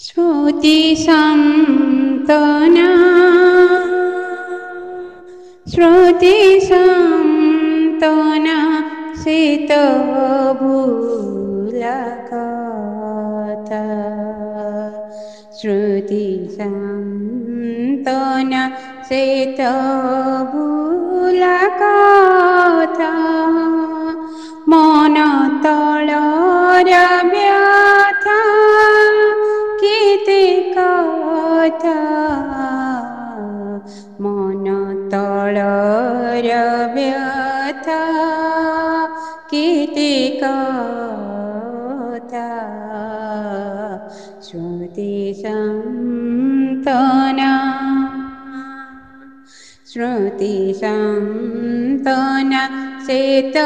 श्रुतिसन्तना श्रुतिसन्तना शीतभूलकथा श्रुतिसन्तना शीतभूलकथा मन तळर व्यथा केते कथा मन तळर व्यथा केते कथा श्रुतिसन्तना श्रुतिसन्तना शीतभूलकथा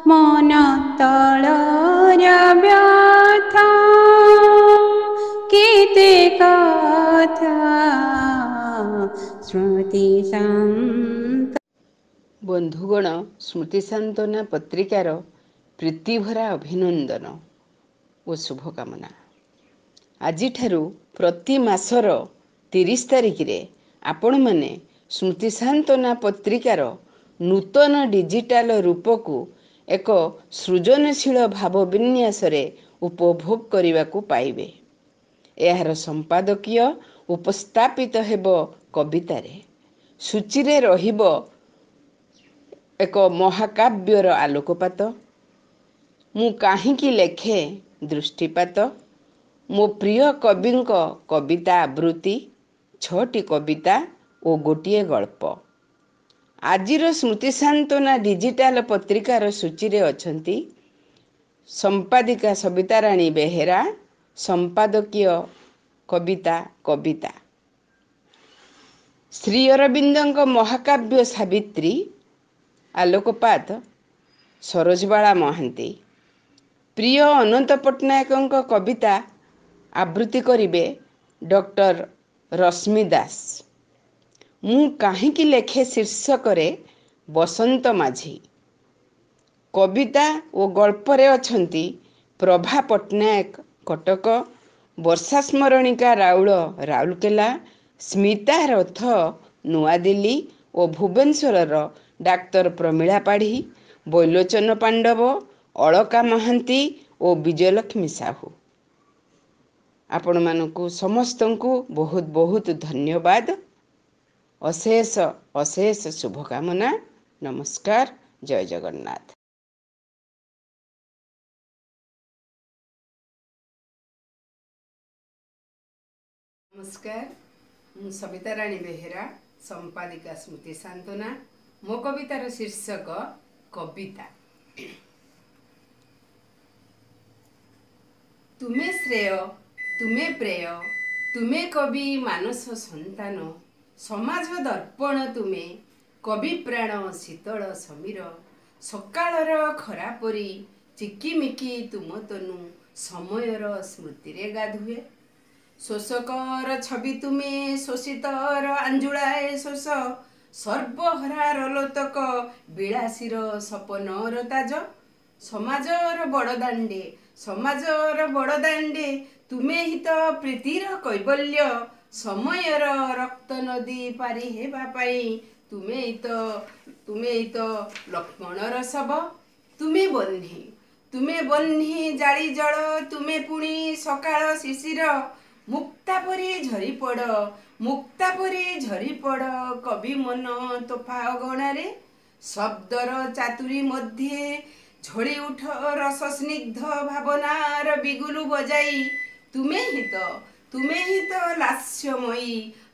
मन तळर व्यथा केते कथा श्रुतिसन्तना। बंधुगण, स्मृतिसांत्वना पत्रिकार प्रीतिभरा अभिनंदन और शुभकामना। आज प्रति मासर 30 तारिख रे आपण मैंने स्मृतिसांत्वना पत्रिकार नूतन डिजिटाल रूप को एक सृजनशील भाव विन्यास उपभोग करने को पाइबे। यार संपादकीय उपस्थापित हेब कवितारे, सूची रहिब एक महाकाव्यर आलोकपात, मु काहींकी लेखे दृष्टिपात, मो प्रिय कविंक कविता आवृत्ति, 6टी कविता और गोटे गल्प। आजिर स्मृतिसांत्वना डिजिटाल पत्रिकार सूची रे अछंती संपादिका सविताराणी बेहेरा, संपादकीय कविता कविता, श्री अरविंदଙ୍କ महाकाव्य सावित्री आलोकपात सरोजबाला महांती, प्रिय अनंत पट्टनायक कविता आवृत्ति करिबे डॉक्टर रश्मि दास। मु काहींकी लेखे शीर्षक बसंत माझी। कविता और गल्परे अछंती प्रभा पट्टनायक कटक, वर्षा स्मरणिका राउल राउरकेला, स्मिता रथ नुआदिल्ली और भुवनेश्वर डाक्तर प्रमीला पाढ़ी, बैलोचन पांडव, अलका महांती और विजयलक्ष्मी साहू। आपण मानकु समस्तंकु बहुत बहुत धन्यवाद। अशेष अशेष शुभकामना। नमस्कार। जय जगन्नाथ। नमस्कार, मु सविताराणी बेहेरा, संपादिका स्मृतिसांत्वना। मो कवितार शीर्षक कविता। तुमे श्रेय, तुमे प्रेय, तुमे कवि मानस संतान, समाज दर्पण तुमे, कवि प्राण शीतल समीर, सकाळर खरा परी चिकिमिकी तुम तनु, समयर स्मृति रे गाधुए। शोषकर छवि तुमे, शोषितर आंजुळाए शोष, सर्वहरार लोतक विलासीर सपनर ताज, समाजर बड़दाण्डे, समाजर बड़दाण्डे तुमे हित प्रीतिर कैबल्य, समयर रक्त नदी पारी हेबा पाई तुमे हित लक्ष्मणर शव, तुमे बन्ही जाली जल, तुमे पुणी सकाळ शिशिर, मुक्ता परी झरी पड़ कवि मन तोफा अगणारे, शब्दर चातुरी मध्ये झड़ी उठ रस स्निग्ध भावनार बिगुलु बजाई तुमे हित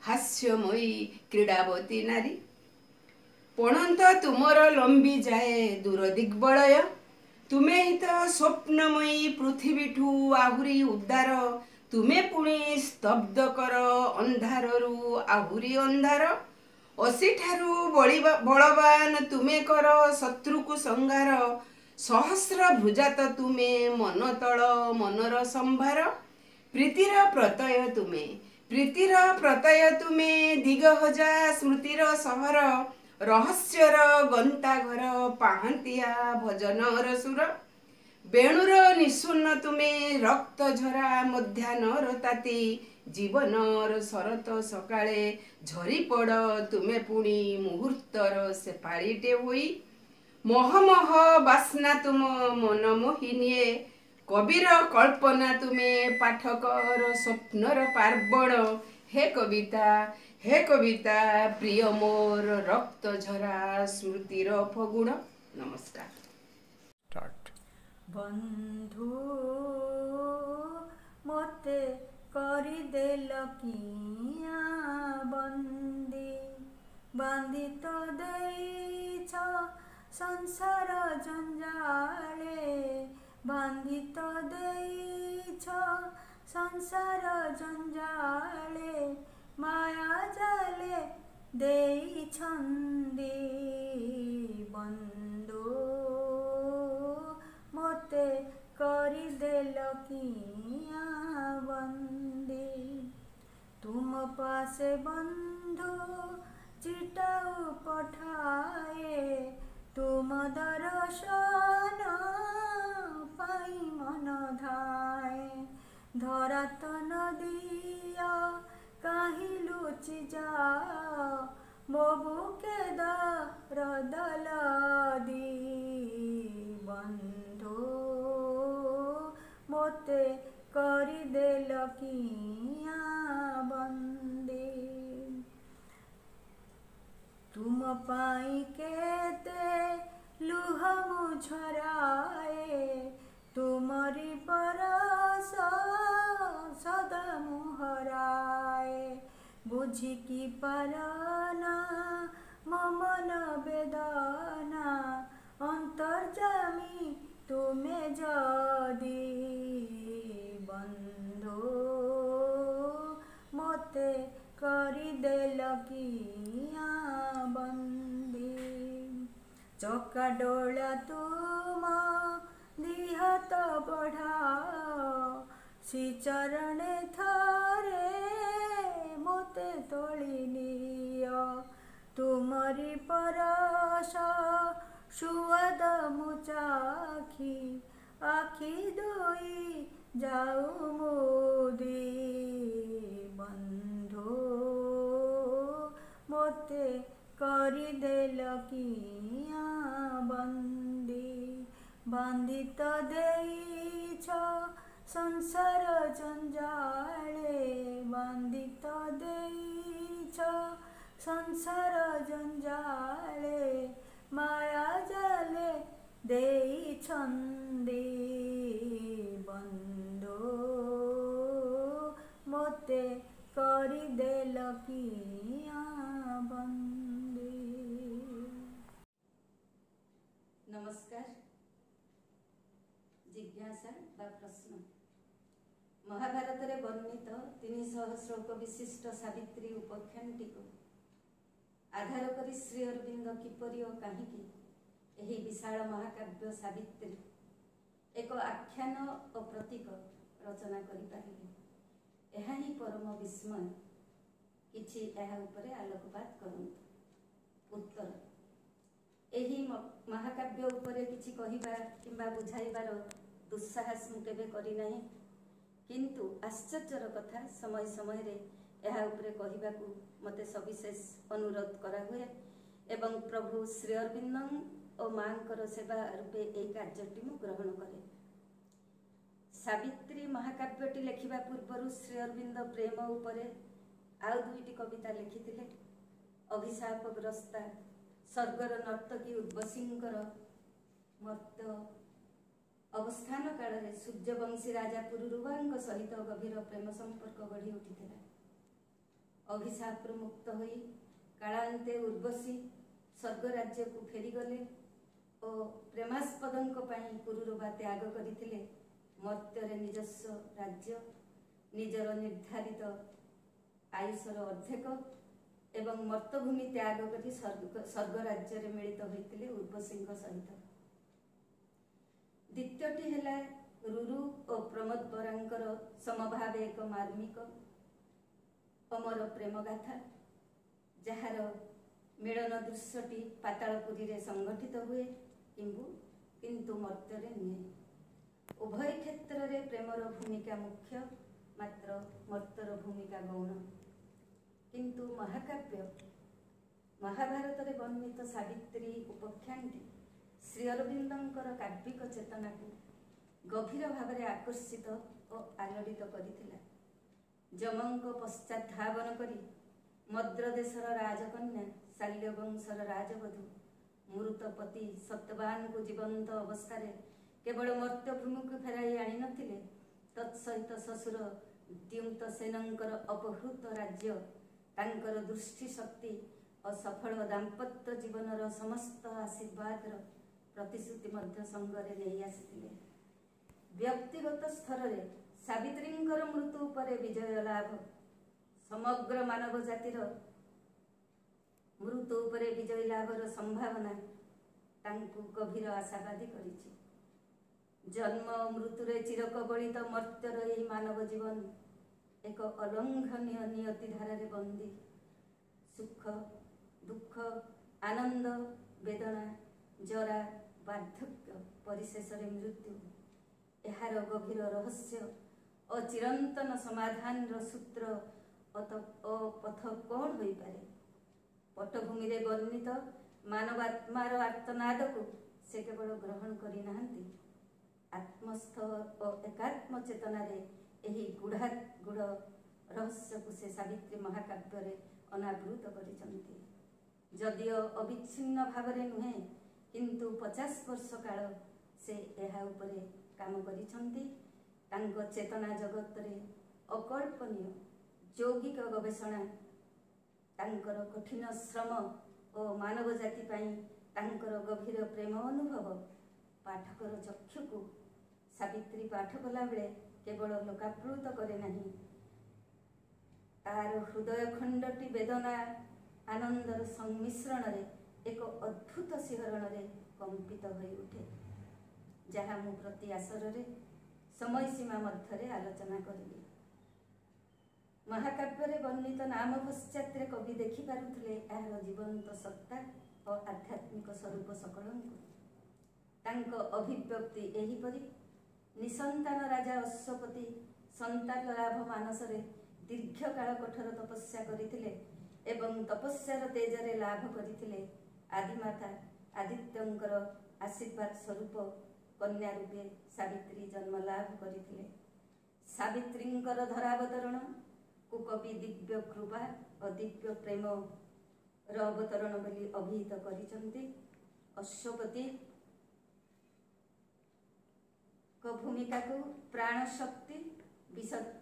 हास्यमयी क्रीडावती नारी, पणंत तुमर लंबी जाए दूर दिग्बलय, तुमे हित स्वप्नमयी पृथ्वीठू आहुरी उद्दार, तुमे पुणी स्तब्ध कर अंधाररू आहुरी अंधार, असीठारू बलवान तुमे कर शत्रुकु संहार, सहस्र भुजात तुमे मन तल मनर संभार, प्रीतिर प्रत्यय तुमे दिगहजा स्मृतिर सहर, रहस्यर गंताघर पाहंतिया भजनर सुर, ବେଣୁର ନିଶୂନ ତୁମେ ରକ୍ତ ଝରା ମଧ୍ୟାହ୍ନର ତାତି ଜୀବନର ଶରତ ସକାଳେ ଝରି ପଡ଼ ତୁମେ ପୁଣି ମୁହୂର୍ତ୍ତର ସେ ପାଳିଟେ ହୋଇ ମହମହ ବାସ୍ନା ତୁମ ମନ ମୋହିନିଏ କବିର କଳ୍ପନା ତୁମେ ପାଠକର ସ୍ୱପ୍ନର ପାର୍ବଣ ହେ କବିତା ପ୍ରିୟ ମୋର ରକ୍ତ ଝରା ସ୍ମୃତିର ଫଗୁଣ। ନମସ୍କାର। ବନ୍ଧୁ ମୋତେ କରିଦେଲ କିଆଁ ବନ୍ଦୀ, ବାନ୍ଧି ତ ଦେଇଛ ସଂସାର ଜଞ୍ଜାଳେ, ବାନ୍ଧି ତ ଦେଇଛ ସଂସାର ଜଞ୍ଜାଳେ, ମାୟା ଜାଲେ ଦେଇଛନ୍ତି ବନ୍ଧୁ ମୋତେ କରିଦେଲ କିଆଁ ବନ୍ଦୀ। ତୁମ ପାଶେ ବନ୍ଧୁ ଚିଟାଉ ପଠାଏ, ତୁମ ଦର୍ଶନ ପାଇଁ ମନ ଧାଏ, ଧରା ତ ନଦିଅ କାହିଁ ଲୁଚି ଯାଅ, ମୋ ବୁକେ ଦରଦ ଦି ବନ୍ଧୁ ମୋତେ କରିଦେଲ କିଆଁ ବନ୍ଦୀ। ତୁମ ପାଇଁ କେତେ ଲୁହ ମୁଁ ଝରାଏ, ତୁମରି ପରଶ ସଦା ମୁଁ ହରାଏ, ବୁଝି କି ପାରନା ମୋ ମନ ବେଦନା, ଅନ୍ତର୍ଯାମୀ ତୁମେ ଯଦି ବନ୍ଧୁ ମୋତେ କରିଦେଲ କିଆଁ ବନ୍ଦୀ। ଚକାଡୋଳା ତୁମ ଦିହାତ ବଢ଼ାଅ, ଶ୍ରୀଚରଣେ ଥରେ ମୋତେ ତୋଳି ନିଅ, ତୁମରି ପରଶ ସୁଆଦ ମୁଁ ଚାଖି, ଆଖି ଦୁଇ ଯାଉ ମୁଦି ବନ୍ଧୁ ମୋତେ କରିଦେଲ କିଆଁ ବନ୍ଦୀ। ବାନ୍ଧି ତ ଦେଇଛ ସଂସାର ଜଞ୍ଜାଳେ, ବାନ୍ଧି ତ ଦେଇଛ ସଂସାର ଜଞ୍ଜାଳେ, ମାୟା ଜାଲେ ଦେଇଛନ୍ତି ବନ୍ଧୁ ମୋତେ କରିଦେଲ କିଆଁ ବନ୍ଦୀ। ନମସ୍କାର। ଜିଜ୍ଞାସା ବା ପ୍ରଶ୍ନ। ମହାଭାରତରେ ବର୍ଣ୍ଣିତ 300 ଶ୍ଳୋକ ବିଶିଷ୍ଟ ସାବିତ୍ରୀ ଉପାଖ୍ୟାନଟିକୁ ଆଧାର କରି ଶ୍ରୀ ଅରବିନ୍ଦ କିପରି ଓ କାହିଁକି ଏହି ବିଶାଳ ମହାକାବ୍ୟ ସାବିତ୍ରୀ ଏକ ଆଖ୍ୟାନ ଓ ପ୍ରତୀକ ରଚନା କରିପାରିଲେ, ଏହା ହିଁ ପରମ ବିସ୍ମୟ। କିଛି ଏହା ଉପରେ ଆଲୋକପାତ କରନ୍ତୁ। ଉତ୍ତର। ଏହି ମହାକାବ୍ୟ ଉପରେ କିଛି କହିବା କିମ୍ବା ବୁଝାଇବାର ଦୁଃସାହସ ମୁଁ କେବେ କରିନାହିଁ, କିନ୍ତୁ ଆଶ୍ଚର୍ଯ୍ୟର କଥା ସମୟ ସମୟରେ ଏହା ଉପରେ କହିବାକୁ ମୋତେ ସବିଶେଷ ଅନୁରୋଧ କରାହୁଏ ଏବଂ ପ୍ରଭୁ ଶ୍ରୀ ଅରବିନ୍ଦ ଓ ମାଙ୍କର ସେବା ରୂପେ ଏହି କାର୍ଯ୍ୟଟି ମୁଁ ଗ୍ରହଣ କରେ। ସାବିତ୍ରୀ ମହାକାବ୍ୟଟି ଲେଖିବା ପୂର୍ବରୁ ଶ୍ରୀ ଅରବିନ୍ଦ ପ୍ରେମ ଉପରେ ଆଉ 2ଟି କବିତା ଲେଖିଥିଲେ। ଅଭିଶାପଗ୍ରସ୍ତା ସ୍ୱର୍ଗର ନର୍ତ୍ତକୀ ଉର୍ବଶୀଙ୍କର ମର୍ତ୍ତ୍ୟ ଅବସ୍ଥାନ କାଳରେ ସୂର୍ଯ୍ୟବଂଶୀ ରାଜା ପୁରୁରୁବାଙ୍କ ସହିତ ଗଭୀର ପ୍ରେମ ସମ୍ପର୍କ ଗଢ଼ି ଉଠିଥିଲା। ଅଭିଶାପରୁ ମୁକ୍ତ ହୋଇ କାଳାନ୍ତେ ଉର୍ବଶୀ ସ୍ୱର୍ଗ ରାଜ୍ୟକୁ ଫେରିଗଲେ ଓ ପ୍ରେମାସ୍ପଦଙ୍କ ପାଇଁ ପୁରୁରୁବା ତ୍ୟାଗ କରିଥିଲେ। ମର୍ତ୍ତ୍ୟରେ ନିଜସ୍ୱ ରାଜ୍ୟ, ନିଜର ନିର୍ଦ୍ଧାରିତ ଆୟୁଷର ଅର୍ଦ୍ଧେକ ଏବଂ ମର୍ତ୍ତଭୂମି ତ୍ୟାଗ କରି ସ୍ୱର୍ଗ ରାଜ୍ୟରେ ମିଳିତ ହୋଇଥିଲେ ଉର୍ବଶୀଙ୍କ ସହିତ। ଦ୍ୱିତୀୟଟି ହେଲା ରୁରୁ ଓ ପ୍ରମୋଦ ବରାଙ୍କର ସମଭାବେ ଏକ ମାର୍ମିକ ଅମର ପ୍ରେମଗାଥା, ଯାହାର ମିଳନ ଦୃଶ୍ୟଟି ପାତାଳପୁରୀରେ ସଂଗଠିତ ହୁଏ କିନ୍ତୁ ମର୍ତ୍ତ୍ୟରେ ନୁହେଁ। उभय क्षेत्र में प्रेमर भूमिका मुख्य, मात्र मर्तर भूमिका गौण। किंतु महाकाव्य महाभारत रे वर्णित सावित्री उपाख्यानटी श्री अरविंदंकर काव्यिक चेतना को गभीर भाव में आकर्षित और आलोड़ित करथिला। जमंक पश्चात धावन करी मद्र देशर राजकन्या शाल्य वंशर राजवधू मृतपति सत्यवान को जीवंत अवस्था केवल मर्त्यभूमि को फेराई आनी नथिले, तत्सहित शशुर द्युम्तसेनंकर अपहृत राज्य तांकर दृष्टि शक्ति और सफल दाम्पत्य जीवनर समस्त आशीर्वाद प्रतिश्रुति मध्य संगरे नहीं आसिथिले। व्यक्तिगत स्तर रे सावित्रींकर मृत्यु पर विजय लाभ समग्र मानव जातिर मृत्यु पर विजय लाभर संभावना तांकु गभीर आशावादी करिछि। जन्म मृत्यु रे चिरकबलित मर्त्यर एही मानव जीवन एक अलंघनीय नियति धारा रे बंदी। सुख दुख आनंद वेदना जरा वार्धक्य परिशेष रे मृत्यु एहार गभीर रहस्य और चिरंतन समाधान सूत्र पथ कौन हो पारे। पटभूमि रे वर्णित मानवात्मार आर्तनाद को से केवल ग्रहण करी नाहंती, आत्मस्थ और एकात्म चेतना रे एही गुढ़ रहस्य को से सावित्री महाकाव्य रे अनावृत करिसंती। जदियो अविच्छिन्न भाव रे नुहे, किंतु 50 वर्ष काल से एहा उपरे काम करिसंती। तांको चेतना जगत रे अकल्पनीय यौगिक गवेषणा तांकर कठिन श्रम और मानव जाति पाई तांकर गभीर प्रेम अनुभव पाठकर चक्षु को सावित्री पाठ कला बेले केवल लोकाप्लुत करे नहीं, तार हृदय खंडटी वेदना आनंदर संमिश्रण रे एक अद्भुत शिहरण रे कंपित होई उठे, जहा मु प्रति आसर रे समय सीमा मध्य आलोचना करिली। महाकाव्य रे वर्णित नाम पश्चात कवि देखि पारुथिले एहार जीवंत सत्ता और आध्यात्मिक स्वरूप सकलंकु। तांको अभिव्यक्ति एहिपरि निसंतान राजा अश्वपति संतान लाभ मानसरे दीर्घ काल कठोर तपस्या करिथिले एवं तपस्यार तेजरे लाभ करिथिले। आदिमाता आदित्यंकर आशीर्वाद स्वरूप कन्या रूपे सावित्री जन्म लाभ करिथिले। सावित्रींकर धरावतरण को कवि दिव्य कृपा और दिव्य प्रेम अवतरण बोली अभिहित करिसंती। अश्वपति को भूमिका को प्राण शक्ति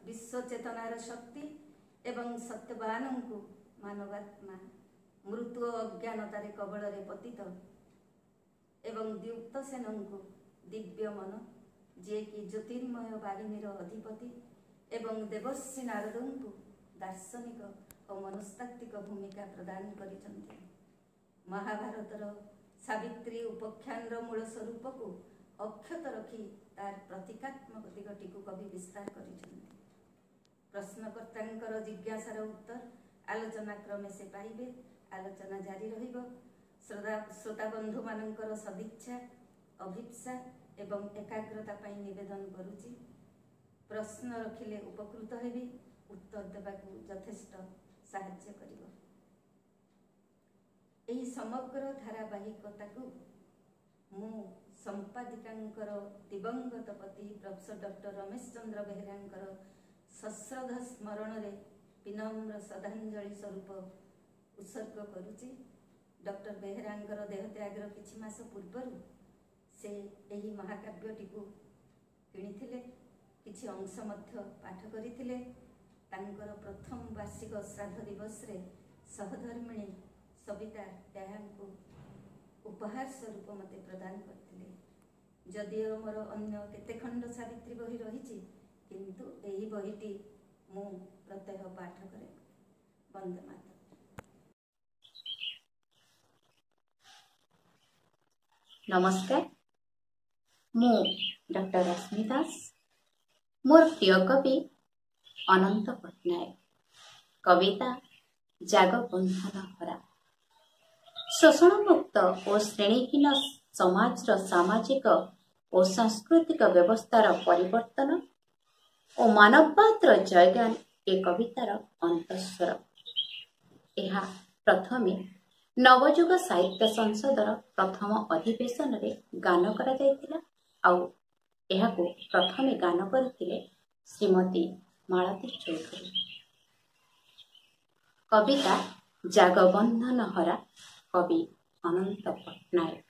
विश्व चेतनार शक्ति एवं सत्यवान को मानवात्मा मृत्यु अज्ञानतारे कबल पतित एवं द्युप्तसेन को दिव्य मन जे कि ज्योतिर्मय वाहिनीर अधिपति एवं देवर्षि नारदों को दार्शनिक और मनस्तात्विक भूमिका प्रदान करिसंती। महाभारतर सावित्री उपाख्यान मूल स्वरूप को अक्षत रखी तार प्रतीकात्मक दिगटी को कवि विस्तार करिसंती। प्रश्नकर्तांकर जिज्ञासार उत्तर आलोचना क्रमे से पाइबे। आलोचना जारी रहिबो। श्रोता बंधु मानकर सदिच्छा अभिप्सा एवं एकाग्रता पाई निवेदन करुछि। प्रश्न रखिले उपकृत हेबी, उत्तर देबाकू यथेष्ट साहाय्य करिबो। एही समग्र धारावाहिकता को मु संपादिकांकर दिवंगत पति प्रोफेसर डॉक्टर रमेश चंद्र बेहेरांकर सश्रद्ध स्मरण रे विनम्र श्रद्धांजलि स्वरूप उत्सर्ग करुछि। डॉक्टर बेहेरांकर देहत्यागर किछि मास पूर्व से एही महाकाव्यटी को किणिथिले, किछि अंश मध्य पाठ करिथिले। तांकर प्रथम वार्षिक श्राद्ध दिवस रे सहधर्मिणी सविता एहांकु उपहार स्वरूप मते प्रदान करथिले। जदियो मोर अन्य केते खंड सावित्री बही रहिछि, किंतु एही बहीटी मु प्रत्यह पाठ करे। वंदे मातरम। नमस्कार, मु डॉक्टर रश्मि दास। मोर प्रिय कवि अनंत पट्टनायक। कविता जागबंधन हरा। शोषण मुक्त और श्रेणीहीन समाजर सामाजिक ଓ ସାଂସ୍କୃତିକ ବ୍ୟବସ୍ଥାର ପରିବର୍ତ୍ତନ ଓ ମାନବବାଦର ଜୟଗାନ ଏ କବିତାର ଅନ୍ତଃସ୍ୱର। ଏହା ପ୍ରଥମେ ନବଯୁଗ ସାହିତ୍ୟ ସଂସଦର ପ୍ରଥମ ଅଧିବେଶନରେ ଗାନ କରାଯାଇଥିଲା ଆଉ ଏହାକୁ ପ୍ରଥମେ ଗାନ କରିଥିଲେ ଶ୍ରୀମତୀ ମାଳତୀ ଚୌଧୁରୀ। କବିତା ଜାଗବନ୍ଧନ ହରା, କବି ଅନନ୍ତ ପଟ୍ଟନାୟକ।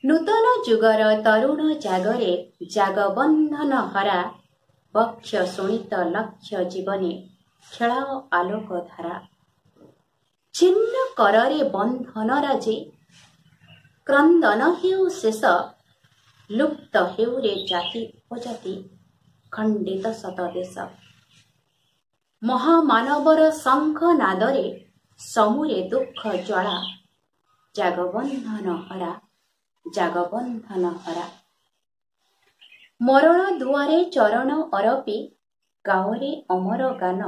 ନୂତନ ଯୁଗର ତରୁଣ ଜାଗରେ ଜାଗବନ୍ଧନ ହରା, ବକ୍ଷ ଶୋଣିତ ଲକ୍ଷ୍ୟ ଜୀବନେ ଖେଳାଅ ଆଲୋକ ଧାରା। ଛିନ୍ନ କରରେ ବନ୍ଧନ ରାଜେ, କ୍ରନ୍ଦନ ହେଉ ଶେଷ, ଲୁପ୍ତ ହେଉରେ ଜାତି ଉପଜାତି, ଖଣ୍ଡିତ ଶତ ଦେଶ। ମହାମାନବର ଶଙ୍ଖ ନାଦରେ ସମୁରେ ଦୁଃଖ ଜ୍ୱାଳା, ଜାଗବନ୍ଧନ ହରା, ଜାଗବନ୍ଧନ ହରା। ମରଣ ଦୁଆରେ ଚରଣ ଅରପି, ଗାଓରେ ଅମର ଗାନ,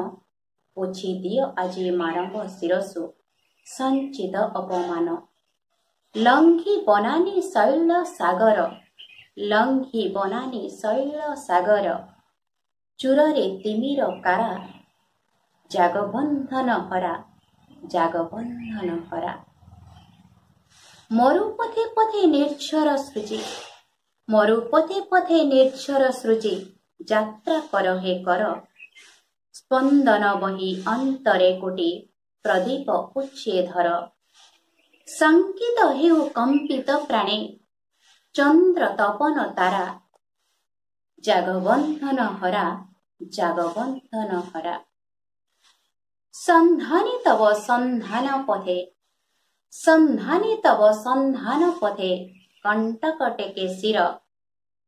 ପୋଛି ଦିଅ ଆଜି ମାନବ ଶିରସୁ ସଞ୍ଚିତ ଅପମାନ। ଲଙ୍ଘି ବନାନୀ ଶୈଳ ସାଗର, ଲଙ୍ଘି ବନାନୀ ଶୈଳ ସାଗର, ଚୂରରେ ତିମିର କାରା, ଜାଗବନ୍ଧନ ହରା, ଜାଗବନ୍ଧନ ହରା। ମରୁ ପଥେ ପଥେ ନିର୍ଝର ସୃଜି, ମରୁ ପଥେ ପଥେ ନିର୍ଝର ସୃଜି, ଯାତ୍ରା କର ହେ କର, ସ୍ପନ୍ଦନ ବହି ଅନ୍ତରେ କୋଟି, ପ୍ରଦୀପ ଉଚ୍ଛେଧର। ଶଙ୍କିତ ହେଉ କମ୍ପିତ ପ୍ରାଣେ, ଚନ୍ଦ୍ର ତପନ ତାରା, ଜାଗବନ୍ଧନ ହରା, ଜାଗବନ୍ଧନ ହରା। ସନ୍ଧାନୀ ତବ ସନ୍ଧାନ ପଥେ, ସନ୍ଧାନୀ ତବ ସନ୍ଧାନ ପଥେ, କଣ୍ଟକ ଟେକେ ଶିର,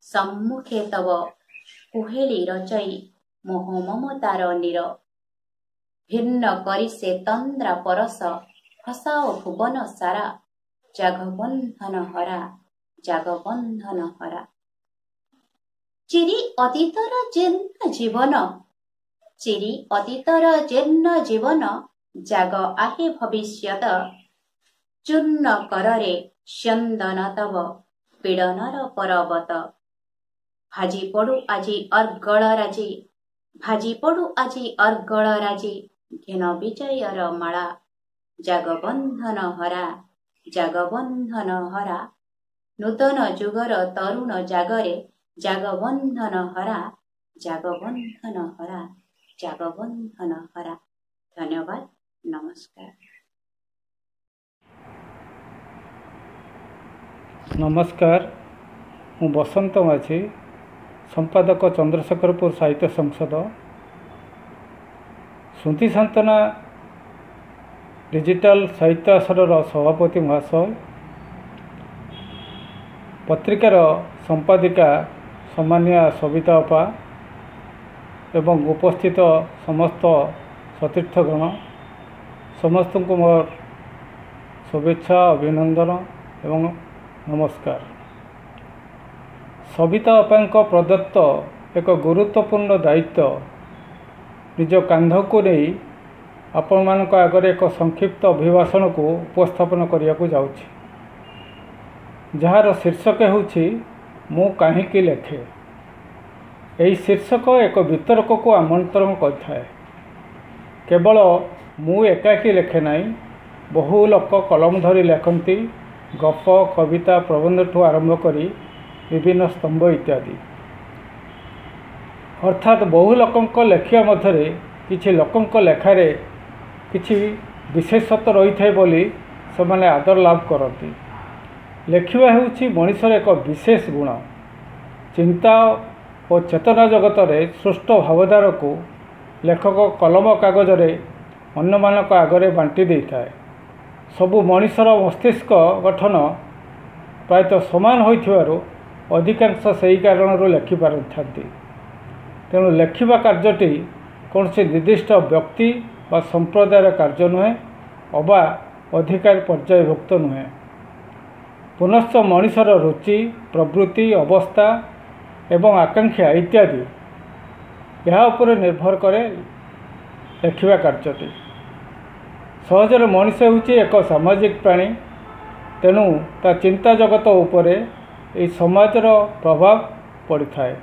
ସମ୍ମୁଖେ ତବ କୁହେଳି ରଚଇ, ମୋହ ମମତାର ନୀର। ଭିନ୍ନ କରି ସେ ତନ୍ଦ୍ରା ପରଶ, ଫସାଅ ଭୁବନ ସାରା, ଜାଗବନ୍ଧନ ହରା, ଜାଗବନ୍ଧନ ହରା। ଚିରି ଅତୀତର ଜୀର୍ଣ୍ଣ ଜୀବନ, ଚିରି ଅତୀତର ଜୀର୍ଣ୍ଣ ଜୀବନ, ଜାଗ ଆହେ ଭବିଷ୍ୟତ, ଚୂର୍ଣ୍ଣ କରରେ ସ୍ୟନ୍ଦନ ତବ, ପୀଡ଼ନର ପରବତ। ଭାଜି ପଡ଼ୁ ଆଜି ଅର୍ଗଳ ରାଜି, ଭାଜି ପଡ଼ୁ ଆଜି ଅର୍ଗଳ ରାଜି, ଘେନ ବିଜୟର ମାଳା, ଜାଗବନ୍ଧନ ହରା, ଜାଗବନ୍ଧନ ହରା। ନୂତନ ଯୁଗର ତରୁଣ ଜାଗରେ ଜାଗବନ୍ଧନ ହରା, ଜାଗବନ୍ଧନ ହରା, ଜାଗବନ୍ଧନ ହରା। ଧନ୍ୟବାଦ, ନମସ୍କାର। ନମସ୍କାର, ମୁଁ ବସନ୍ତ ମାଝୀ, ସମ୍ପାଦକ ଚନ୍ଦ୍ରଶେଖରପୁର ସାହିତ୍ୟ ସଂସଦ। ସୁନ୍ଥି ସାନ୍ତନା ଡିଜିଟାଲ ସାହିତ୍ୟ ଆସରର ସଭାପତି ମହାଶୟ, ପତ୍ରିକାର ସମ୍ପାଦିକା ସମ୍ମାନିଆ ସବିତା ଅପା ଏବଂ ଉପସ୍ଥିତ ସମସ୍ତ ସତୀର୍ଥଗଣ, ସମସ୍ତଙ୍କୁ ମୋର शुभेच्छा अभिनंदन एवं नमस्कार। सविता अपांक प्रदत्त एक गुरुत्वपूर्ण दायित्व निज कांध को नहीं आपण मानक आगरे एक संक्षिप्त अभिभाषण को उपस्थापन करने को जाउछि, जार शीर्षक होछि मु काहींकि लेखे। यही शीर्षक एक वितर्क को आमंत्रण करथाए। केवल मु एकाकी लेखे नहीं, बहु लोक कलम धरी लेखती, गप कविता प्रबंध ठू आरंभ करी विभिन्न स्तंभ इत्यादि। अर्थात बहु लोकंक लेखिया मध्यरे किछि लोकंक लेखारे किछि विशेषत्व रही थाए बोली से आदर लाभ करती। लेखिबा हेउछि मनुष्यर एक विशेष गुण। चिंता और चेतना जगत रे सृष्ट भावधारा को लेखक कलम कागज रे अन्य मानक आगरे बांटी दे थाए। सबु मनुष्यर मस्तिष्क गठन प्रायतः समान होइथिबारु अधिकांश सही कारणरू लेखि पारथांती। तेणु लेखिबा कार्यटी कौनसी निर्दिष्ट व्यक्ति बा संप्रदायर कार्य नुहे, अबा अधिकार पर्यायभुक्त नुहे। पुनश्च मनुष्यर रुचि, प्रवृत्ति, अवस्था एवं आकांक्षा इत्यादि यह उपर निर्भर करे लेखिबा कार्यटी। सहजरे मनुष्य होछि एक सामाजिक प्राणी, तेणु ता चिंता जगत उपरे এই ସମାଜର ପ୍ରଭାବ ପଡ଼ିଥାଏ।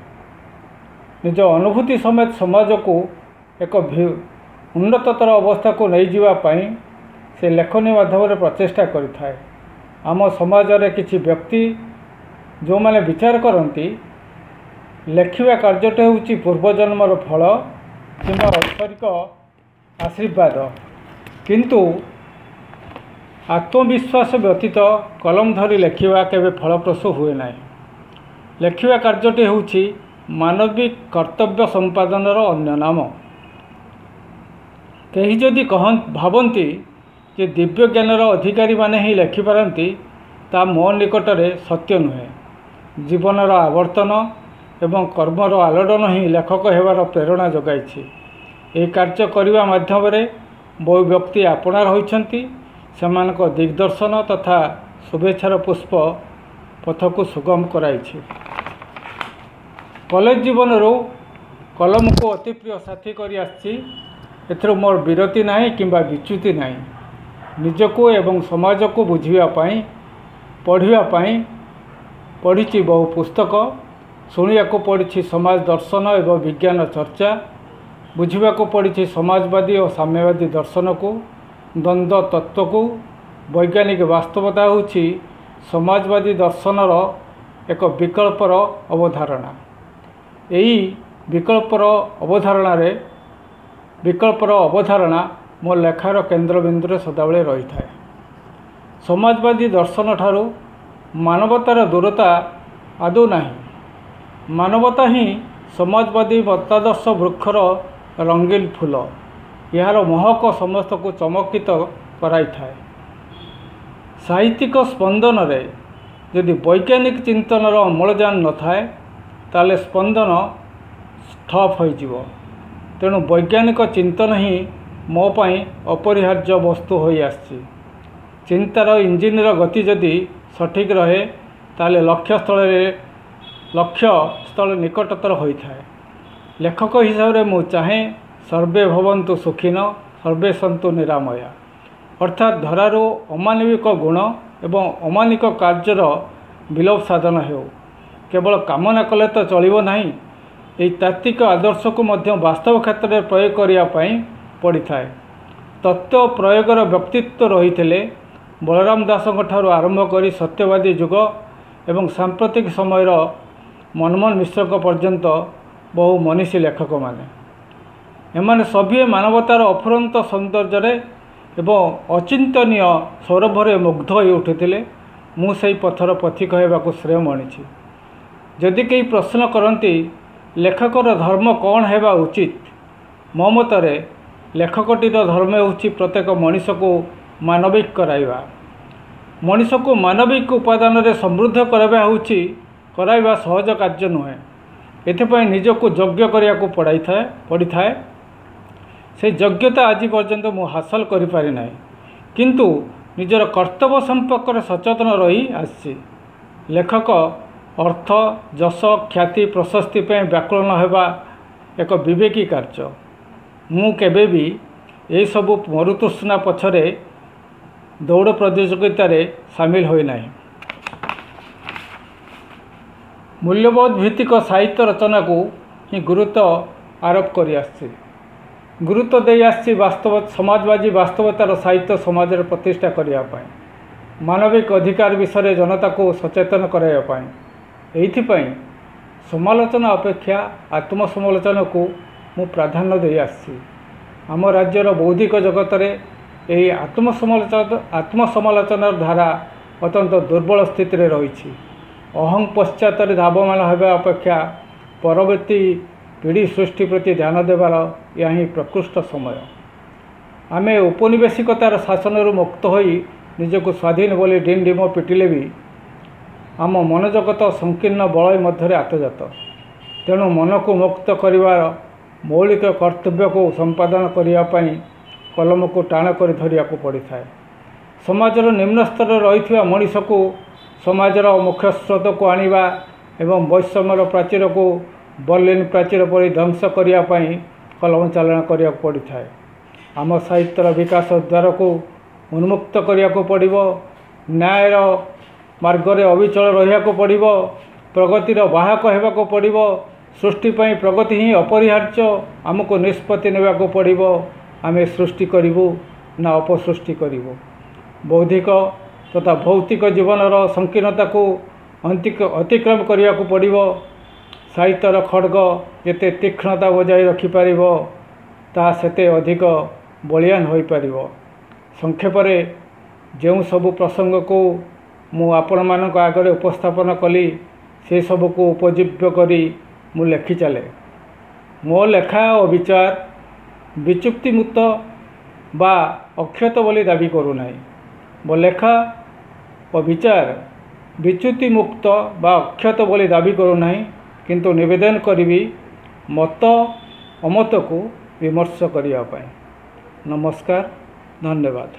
ନିଜ ଅନୁଭୂତି ସಮೇତ ସମାଜକୁ ଏକ ଉନ୍ନତତର ଅବସ୍ଥାକୁ ନେଇଯିବା ପାଇଁ ସେ ଲେଖନୀ ମାଧ୍ୟମରେ ପ୍ରଚେଷ୍ଟା କରିଥାଏ। ଆମ ସମାଜରେ କିଛି ବ୍ୟକ୍ତି ଯେଉଁମାନେ ବିଚାର କରନ୍ତି ଲେଖିବା କାର୍ଯ୍ୟଟି ହେଉଛି ପୂର୍ବଜନ୍ମର ଫଳ କିମ୍ବା ଐଶ୍ୱରିକ ଆଶୀର୍ବାଦ, କିନ୍ତୁ ଆତ୍ମବିଶ୍ୱାସ ବ୍ୟତୀତ କଲମ ଧରି ଲେଖିବା କେବେ ଫଳପ୍ରସୂ ହୁଏ ନାହିଁ। ଲେଖିବା କାର୍ଯ୍ୟଟି ହେଉଛି ମାନବିକ କର୍ତ୍ତବ୍ୟ ସମ୍ପାଦନର ଅନ୍ୟ ନାମ। କେହି ଯଦି ଭାବନ୍ତି ଯେ ଦିବ୍ୟ ଜ୍ଞାନର ଅଧିକାରୀମାନେ ହିଁ ଲେଖିପାରନ୍ତି, ତାହା ମୋ ନିକଟରେ ସତ୍ୟ ନୁହେଁ। ଜୀବନର ଆବର୍ତ୍ତନ ଏବଂ କର୍ମର ଆଲୋଡ଼ନ ହିଁ ଲେଖକ ହେବାର ପ୍ରେରଣା ଯୋଗାଇଛି। ଏହି କାର୍ଯ୍ୟ କରିବା ମାଧ୍ୟମରେ ବହୁ ବ୍ୟକ୍ତି ଆପଣାର ହୋଇଛନ୍ତି। ସେମାନଙ୍କ ଦିଗ୍ଦର୍ଶନ ତଥା ଶୁଭେଚ୍ଛାର ପୁଷ୍ପ ପଥକୁ ସୁଗମ କରାଇଛି। କଲେଜ ଜୀବନରୁ କଲମକୁ ଅତି ପ୍ରିୟ ସାଥୀ କରି ଆସିଛି। ଏଥିରୁ ମୋର ବିରତି ନାହିଁ କିମ୍ବା ବିଚ୍ୟୁତି ନାହିଁ। ନିଜକୁ ଏବଂ ସମାଜକୁ ବୁଝିବା ପାଇଁ ପଢ଼ିବା ପାଇଁ ପଢ଼ିଛି ବହୁ ପୁସ୍ତକ, ଶୁଣିବାକୁ ପଡ଼ିଛି ସମାଜ ଦର୍ଶନ ଏବଂ ବିଜ୍ଞାନ ଚର୍ଚ୍ଚା, ବୁଝିବାକୁ ପଡ଼ିଛି ସମାଜବାଦୀ ଓ ସାମ୍ୟବାଦୀ ଦର୍ଶନକୁ, ଦ୍ୱନ୍ଦ୍ୱ ତତ୍ତ୍ୱକୁ। ବୈଜ୍ଞାନିକ ବାସ୍ତବତା ହେଉଛି ସମାଜବାଦୀ ଦର୍ଶନର ଏକ ବିକଳ୍ପର ଅବଧାରଣା। ଏହି ବିକଳ୍ପର ଅବଧାରଣା ମୋ ଲେଖାର କେନ୍ଦ୍ରବିନ୍ଦୁରେ ସଦାବେଳେ ରହିଥାଏ। ସମାଜବାଦୀ ଦର୍ଶନ ଠାରୁ ମାନବତାର ଦୂରତା ଆଦୌ ନାହିଁ। ମାନବତା ହିଁ ସମାଜବାଦୀ ମତାଦର୍ଶ ବୃକ୍ଷର ରଙ୍ଗୀନ ଫୁଲ। ଏହାର ମହକ ସମସ୍ତକୁ ଚମକିତ କରାଇଥାଏ। ସାହିତ୍ୟିକ ସ୍ପନ୍ଦନରେ ଯଦି ବୈଜ୍ଞାନିକ ଚିନ୍ତନର ଅମ୍ଳଜାନ ନଥାଏ, ତାହେଲେ ସ୍ପନ୍ଦନ ଠପ୍ ହୋଇଯିବ। ତେଣୁ ବୈଜ୍ଞାନିକ ଚିନ୍ତନ ହିଁ ମୋ ପାଇଁ ଅପରିହାର୍ଯ୍ୟ ବସ୍ତୁ ହୋଇ ଆସିଛି। ଚିନ୍ତାର ଇଞ୍ଜିନର ଗତି ଯଦି ସଠିକ୍ ରହେ, ତାହେଲେ ଲକ୍ଷ୍ୟସ୍ଥଳ ନିକଟତର ହୋଇଥାଏ। ଲେଖକ ହିସାବରେ ମୁଁ ଚାହେଁ ସର୍ବେ ଭବନ୍ତୁ ସୁଖିନ ସର୍ବେ ସନ୍ତୁ ନିରାମୟା, ଅର୍ଥାତ୍ ଧରାରୁ ଅମାନବିକ ଗୁଣ ଏବଂ ଅମାନିକ କାର୍ଯ୍ୟର ବିଲୋପ ସାଧନ ହେଉ। କେବଳ କାମନା କଲେ ତ ଚଳିବ ନାହିଁ, ଏହି ତାତ୍ତ୍ୱିକ ଆଦର୍ଶକୁ ମଧ୍ୟ ବାସ୍ତବ କ୍ଷେତ୍ରରେ ପ୍ରୟୋଗ କରିବା ପାଇଁ ପଡ଼ିଥାଏ। ତତ୍ତ୍ୱ ପ୍ରୟୋଗର ବ୍ୟକ୍ତିତ୍ୱ ରହିଥିଲେ ବଳରାମ ଦାସଙ୍କ ଠାରୁ ଆରମ୍ଭ କରି ସତ୍ୟବାଦୀ ଯୁଗ ଏବଂ ସାମ୍ପ୍ରତିକ ସମୟର ମନମୋହନ ମିଶ୍ରଙ୍କ ପର୍ଯ୍ୟନ୍ତ ବହୁ ମନୀଷୀ ଲେଖକମାନେ। ଏମାନେ ସଭିଏ ମାନବତାର ଅଫୁରନ୍ତ ସୌନ୍ଦର୍ଯ୍ୟରେ ଏବଂ ଅଚିନ୍ତନୀୟ ସୌରଭରେ ମୁଗ୍ଧ ହୋଇ ଉଠିଥିଲେ। ମୁଁ ସେହି ପଥର ପଥିକ ହେବାକୁ ଶ୍ରେୟ ମଣିଛି। ଯଦି କେହି ପ୍ରଶ୍ନ କରନ୍ତି ଲେଖକର ଧର୍ମ କ'ଣ ହେବା ଉଚିତ, ମୋ ମତରେ ଲେଖକଟିର ଧର୍ମ ହେଉଛି ପ୍ରତ୍ୟେକ ମଣିଷକୁ ମାନବିକ କରାଇବା। ମଣିଷକୁ ମାନବିକ ଉପାଦାନରେ ସମୃଦ୍ଧ କରାଇବା ସହଜ କାର୍ଯ୍ୟ ନୁହେଁ। ଏଥିପାଇଁ ନିଜକୁ ଯୋଗ୍ୟ କରିବାକୁ ପଡ଼ିଥାଏ। ସେହି ଯୋଗ୍ୟତା ଆଜି ପର୍ଯ୍ୟନ୍ତ ମୁଁ ହାସଲ କରିପାରି ନାହିଁ, କିନ୍ତୁ ନିଜର କର୍ତ୍ତବ୍ୟ ସମ୍ପର୍କରେ ସଚେତନ ରହି ଆସିଛି। ଲେଖକ ଅର୍ଥ, ଯଶ, ଖ୍ୟାତି, ପ୍ରଶସ୍ତି ପାଇଁ ବ୍ୟାକୁଳ ହେବା ଏକ ବିବେକୀ କାର୍ଯ୍ୟ। ମୁଁ କେବେ ବି ଏହିସବୁ ମରୁତୃଷ୍ଣା ପଛରେ ଦୌଡ଼ ପ୍ରତିଯୋଗିତାରେ ସାମିଲ ହୋଇନାହିଁ। ମୂଲ୍ୟବୋଧ ଭିତ୍ତିକ ସାହିତ୍ୟ ରଚନାକୁ ହିଁ ଗୁରୁତ୍ୱ ଆରୋପ କରି ଆସିଛି। ଗୁରୁତ୍ୱ ଦେଇ ଆସିଛି ସମାଜବାଦୀ ବାସ୍ତବତାର ସାହିତ୍ୟ ସମାଜରେ ପ୍ରତିଷ୍ଠା କରିବା ପାଇଁ, ମାନବିକ ଅଧିକାର ବିଷୟରେ ଜନତାକୁ ସଚେତନ କରାଇବା ପାଇଁ। ଏଇଥିପାଇଁ ସମାଲୋଚନା ଅପେକ୍ଷା ଆତ୍ମସମାଲୋଚନାକୁ ମୁଁ ପ୍ରାଧାନ୍ୟ ଦେଇ ଆସିଛି। ଆମ ରାଜ୍ୟର ବୌଦ୍ଧିକ ଜଗତରେ ଏହି ଆତ୍ମସମାଲୋଚନାର ଧାରା ଅତ୍ୟନ୍ତ ଦୁର୍ବଳ ସ୍ଥିତିରେ ରହିଛି। ଅହଂ ପଶ୍ଚାତରେ ଧାବମାନ ହେବା ଅପେକ୍ଷା ପରବର୍ତ୍ତୀ ପିଢ଼ି ସୃଷ୍ଟି ପ୍ରତି ଧ୍ୟାନ ଦେବାର ଏହା ହିଁ ପ୍ରକୃଷ୍ଟ ସମୟ। ଆମେ ଔପନିବେଶିକତାର ଶାସନରୁ ମୁକ୍ତ ହୋଇ ନିଜକୁ ସ୍ୱାଧୀନ ବୋଲି ଡିଣ୍ଡିମ ପିଟିଲେ ବି ଆମ ମନୋଜଗତ ସଂକୀର୍ଣ୍ଣ ବଳୟ ମଧ୍ୟରେ ଆତଜାତ। ତେଣୁ ମନକୁ ମୁକ୍ତ କରିବାର ମୌଳିକ କର୍ତ୍ତବ୍ୟକୁ ସମ୍ପାଦନ କରିବା ପାଇଁ କଲମକୁ ଟାଣ କରି ଧରିବାକୁ ପଡ଼ିଥାଏ। ସମାଜର ନିମ୍ନ ସ୍ତରରେ ରହିଥିବା ମଣିଷକୁ ସମାଜର ମୁଖ୍ୟ ସ୍ରୋତକୁ ଆଣିବା ଏବଂ ବୈଷମ୍ୟର ପ୍ରାଚୀରକୁ ବର୍ଲିନ ପ୍ରାଚୀର ପରି ଧ୍ୱଂସ କରିବା ପାଇଁ କଲମ ଚାଳନା କରିବାକୁ ପଡ଼ିଥାଏ। ଆମ ସାହିତ୍ୟର ବିକାଶ ଦ୍ୱାରକୁ ଉନ୍ମୁକ୍ତ କରିବାକୁ ପଡ଼ିବ। ନ୍ୟାୟର मार्गरे अविचल रहिବାକୁ पड़िବ, प्रगतिर बाहक हेबाको पड़िବ। सृष्टि पई प्रगति ही अपरिहार्य। आमको निष्पत्ति नेबाको पड़िବ, आमे सृष्टि करिबु ना अपसृष्टि करिबु। बौद्धिक तथा भौतिक जीवनर संकीर्णता को अतिक्रम करने को पड़िବ। साहित्यर खड्ग जेते तीक्ष्णता बजाय रखिपर ता सेते अधिक बलियान हो पार। संक्षेपे जो सबू प्रसंग को मु आपण मानक आगे उपस्थापन कली से सब को उपजीव्य करी मु लेखि चले। मो लेखा और विचार विचुक्ति मुक्त बा अक्षत बोली दाबी करूना। मो लेखा और विचार विच्युति मुक्त बा अक्षत बोली दाबी करूना, किंतु निवेदन करी मत अमत को विमर्श करने। नमस्कार, धन्यवाद।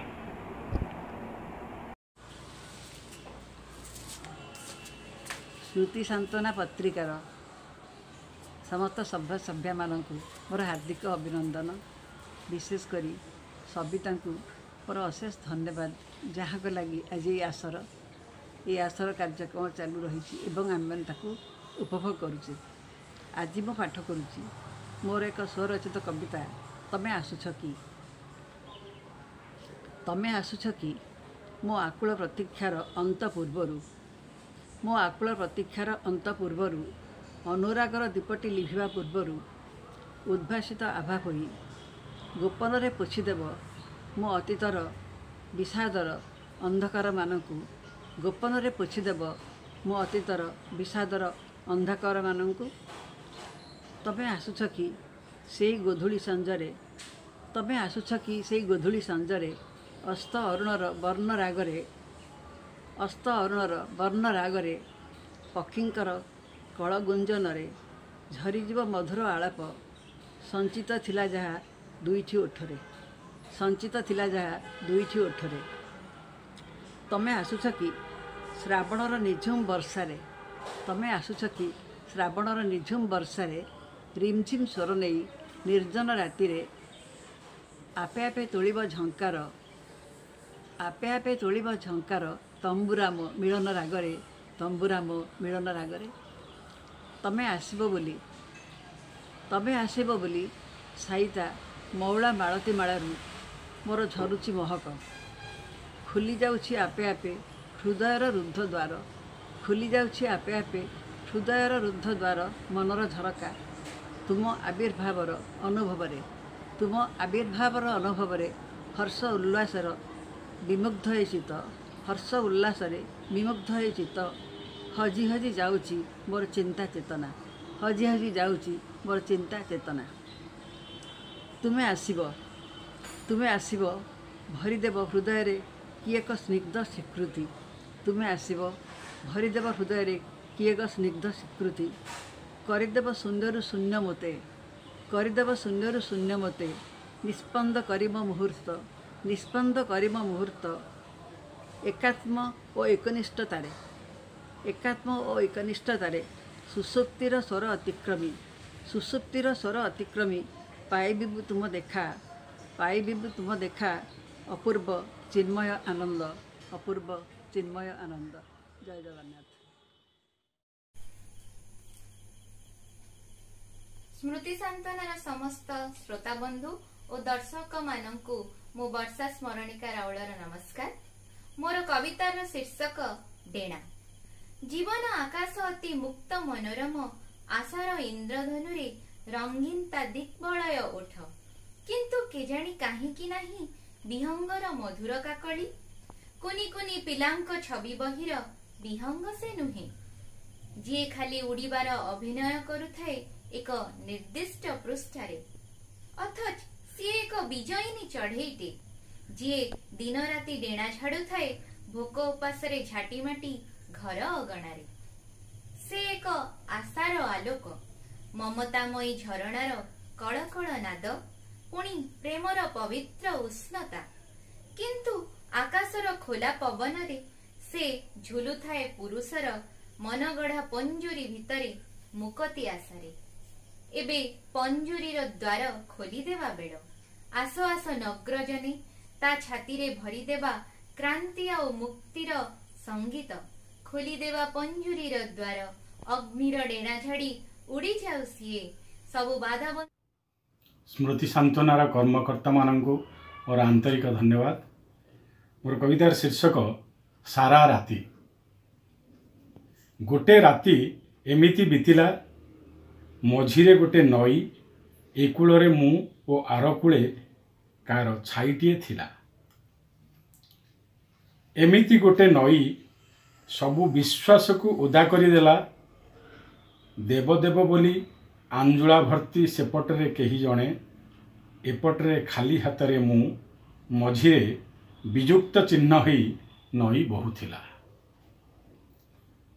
स्मृति सांत्वना पत्रिकार समस्त सभ्य सभ्या मानक मोर हार्दिक अभिनंदन। विशेषकर सविता को मोर अशेष धन्यवाद, जहाँ को लगी आज ये आसर कार्यक्रम चालू रही एवं आम उपभोग करुचे। आज मो पाठ करुची मोर एक स्वरचित कविता तमें आसुछ कि। तमें आसुछ कि मो आकुल प्रतीक्षार अंत पूर्वरु, मो आकुल प्रतीक्षार अंत पूर्वरु अनुरागर दीपटी लिभिबा पूर्वरु उद्भासित आभा होई गोपन रे पोछिदेव मो अतीतर विषादर अंधकार मानकु। गोपन रे पोछिदेव मो अतीतर विषादर अंधकार मानकु। तमें आसुछ कि से गोधूली संजरे, तमें आसुछ कि से गोधूली संजरे अस्त अरुणर वर्ण रागरे, अस्त अरुणर वर्ण रागरे पक्षींकर कल गुंजन झरीजीव मधुर आलाप संचित थिला जहा दुईटी ओठरे, संचित थिला जहा दुईटी ओठरे। तमें आसुछ कि श्रावणर निझुम वर्षारे, तमें आसुछ कि श्रावणर निझुम वर्षारे रिमझिम स्वर नहीं निर्जन राति रे आपे आपे तोलिब झंकार, आपे आपे तोलिब झंकार तंबुराम मिलन रागरे, तंबुराम मिलन रागरे। तमें आसिबो बोली, तमें आसिबो बोली साईता मौला मालती माळारू मोर झरुची महक। खुली जाउछि आपे आपे हृदयर रुद्ध द्वार, खुली जाउछि आपे आपे हृदयर रुद्ध द्वार मनर झरका। तुम आविर्भावर अनुभवरे, तुम आविर्भावर अनुभवरे हर्ष उल्लासर विमुग्ध हे चित्त, हर्ष उल्लासरे विमुग्ध हे चित्त। हजी हजी जाउछि मोर चिंता चेतना, हजी हजी जाउछि मोर चिंता चेतना। तुमे आसिब, तुमे आसिब भरीदेव हृदय रे कि एक स्निग्ध स्वीकृति, तुमे आसिब भरीदेव हृदय रे कि एक स्निग्ध स्वीकृति। करदेव सुंदर शून्य मते, करदेव सुंदर शून्य मते निस्पंद करिम मुहूर्त, निस्पंद करिम मुहूर्त। एकात्म और एकनिष्ठतारे, एकात्म और एकनिष्ठतारे सुसुप्तिर स्वर अतिक्रमी, सुसुप्तिर स्वर अतिक्रमी पाइबि तुम देखा, पाइबि तुम देखा। अपूर्व चिन्मय आनंद, अपूर्व चिन्मय आनंद। जय जगन्नाथ। स्मृति सांत्वनार समस्त श्रोता बंधु और दर्शक मानकु मो वर्षा स्मरणिका राउलर नमस्कार। मोर कवितार शीर्षक डेणा। जीवन आकाश अति मुक्त मनोरम, आशार इंद्रधनु रे रंगीन ता दिग्बलय ओठ। किंतु केजाणी काहींकि नाही विहंगर मधुर काकली। कुनी कुनी पिलांक छवि बहिर विहंग से नुहे, जी खाली उड़ीबार अभिनय करुथाए एक निर्दिष्ट पृष्ठारे। अथच सी एक विजयिनी चढ़ईटे, जी दिन राति डेणा झाड़ू थाए भोक उपासरे झाटीमाटी घर अगणारे। से एक आशार आलोक, ममतामयी झरणार कळकळ नाद, पुणी प्रेमर पवित्र उष्णता। किंतु आकाशर खोला पवन रे से झुलुथाए पुरुषर मनगढ़ा पंजुरी भितरे मुकती आशारे। एबे पंजुरीर द्वार खोली देवा बेड़। आस आस नग्रजने ता छाती रे भरी देवा क्रांति और मुक्तिर संगीत। ଖୋଲିଦେବା ପଞ୍ଜୁରୀର ଦ୍ୱାର, ଅଗ୍ନିର ଡେଣା ଝାଡ଼ି ଉଡ଼ି ଯାଉ ସିଏ, ସବୁ ବାଧା ସ୍ମୃତି ସାନ୍ତ୍ୱନାର କର୍ମକର୍ତ୍ତାମାନଙ୍କୁ ମୋର ଆନ୍ତରିକ ଧନ୍ୟବାଦ। ମୋର କବିତାର ଶୀର୍ଷକ ସାରା ରାତି। ଗୋଟେ ରାତି ଏମିତି ବିତିଲା, ମଝିରେ ଗୋଟେ ନଈ, ଏ କୂଳରେ ମୁଁ ଓ ଆର କୂଳେ କାହାର ଛାଇଟିଏ ଥିଲା। ଏମିତି ଗୋଟେ ନଈ ସବୁ ବିଶ୍ୱାସକୁ ଓଦା କରିଦେଲା। ଦେବଦେବ ବୋଲି ଆଞ୍ଜୁଳା ଭର୍ତ୍ତି ସେପଟରେ କେହି ଜଣେ, ଏପଟରେ ଖାଲି ହାତରେ ମୁଁ, ମଝିରେ ବିଯୁକ୍ତ ଚିହ୍ନ ହେଇ ନଈ ବହୁଥିଲା।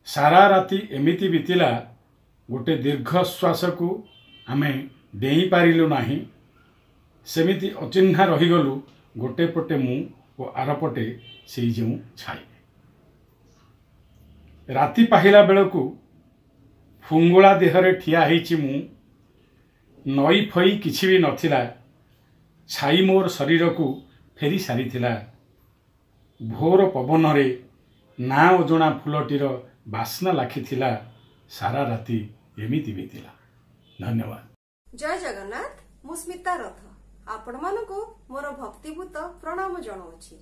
ସାରା ରାତି ଏମିତି ବିତିଲା, ଗୋଟେ ଦୀର୍ଘଶ୍ୱାସକୁ ଆମେ ଡେଇଁପାରିଲୁ ନାହିଁ। ସେମିତି ଅଚିହ୍ନା ରହିଗଲୁ, ଗୋଟେ ପଟେ ମୁଁ ଓ ଆରପଟେ ସେଇ ଯେଉଁ ଛାଇ। ରାତି ପାହିଲା ବେଳକୁ ଫୁଙ୍ଗୁଳା ଦେହରେ ଠିଆ ହେଇଛି ମୁଁ। ନଈ ଫଇ କିଛି ବି ନଥିଲା, ଛାଇ ମୋର ଶରୀରକୁ ଫେରି ସାରିଥିଲା। ଭୋର ପବନରେ ନା ଅଜଣା ଫୁଲଟିର ବାସ୍ନା ଲାଖିଥିଲା। ସାରା ରାତି ଏମିତି ବିତିଲା। ଧନ୍ୟବାଦ। ଜୟ ଜଗନ୍ନାଥ। ମୁଁ ସ୍ମିତା ରଥ ଆପଣମାନଙ୍କୁ ମୋର ଭକ୍ତିଭୂତ ପ୍ରଣାମ ଜଣାଉଛି।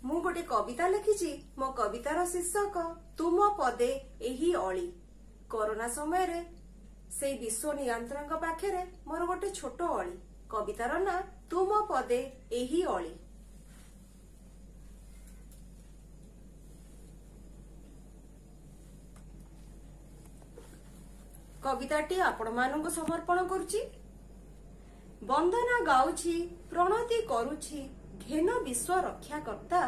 ମୁଁ ଗୋଟେ କବିତା ଲେଖିଛି। ମୋ କବିତାର ଶୀର୍ଷକ ତୁମ ପଦେ ଏହି ଅଳି। କରୋନା ସମୟରେ ସେଇ ବିଶ୍ୱ ନିୟନ୍ତ୍ରଣଙ୍କ ପାଖରେ ମୋର ଗୋଟେ ଛୋଟ ଅଳି। କବିତାର ନାଁ ତୁମ ପଦେ ଏହି ଅଳି। କବିତାଟି ଆପଣମାନଙ୍କୁ ସମର୍ପଣ କରୁଛି। ବନ୍ଦନା ଗାଉଛି, ପ୍ରଣତି କରୁଛି, ଘେନ ବିଶ୍ୱ ରକ୍ଷାକର୍ତ୍ତା।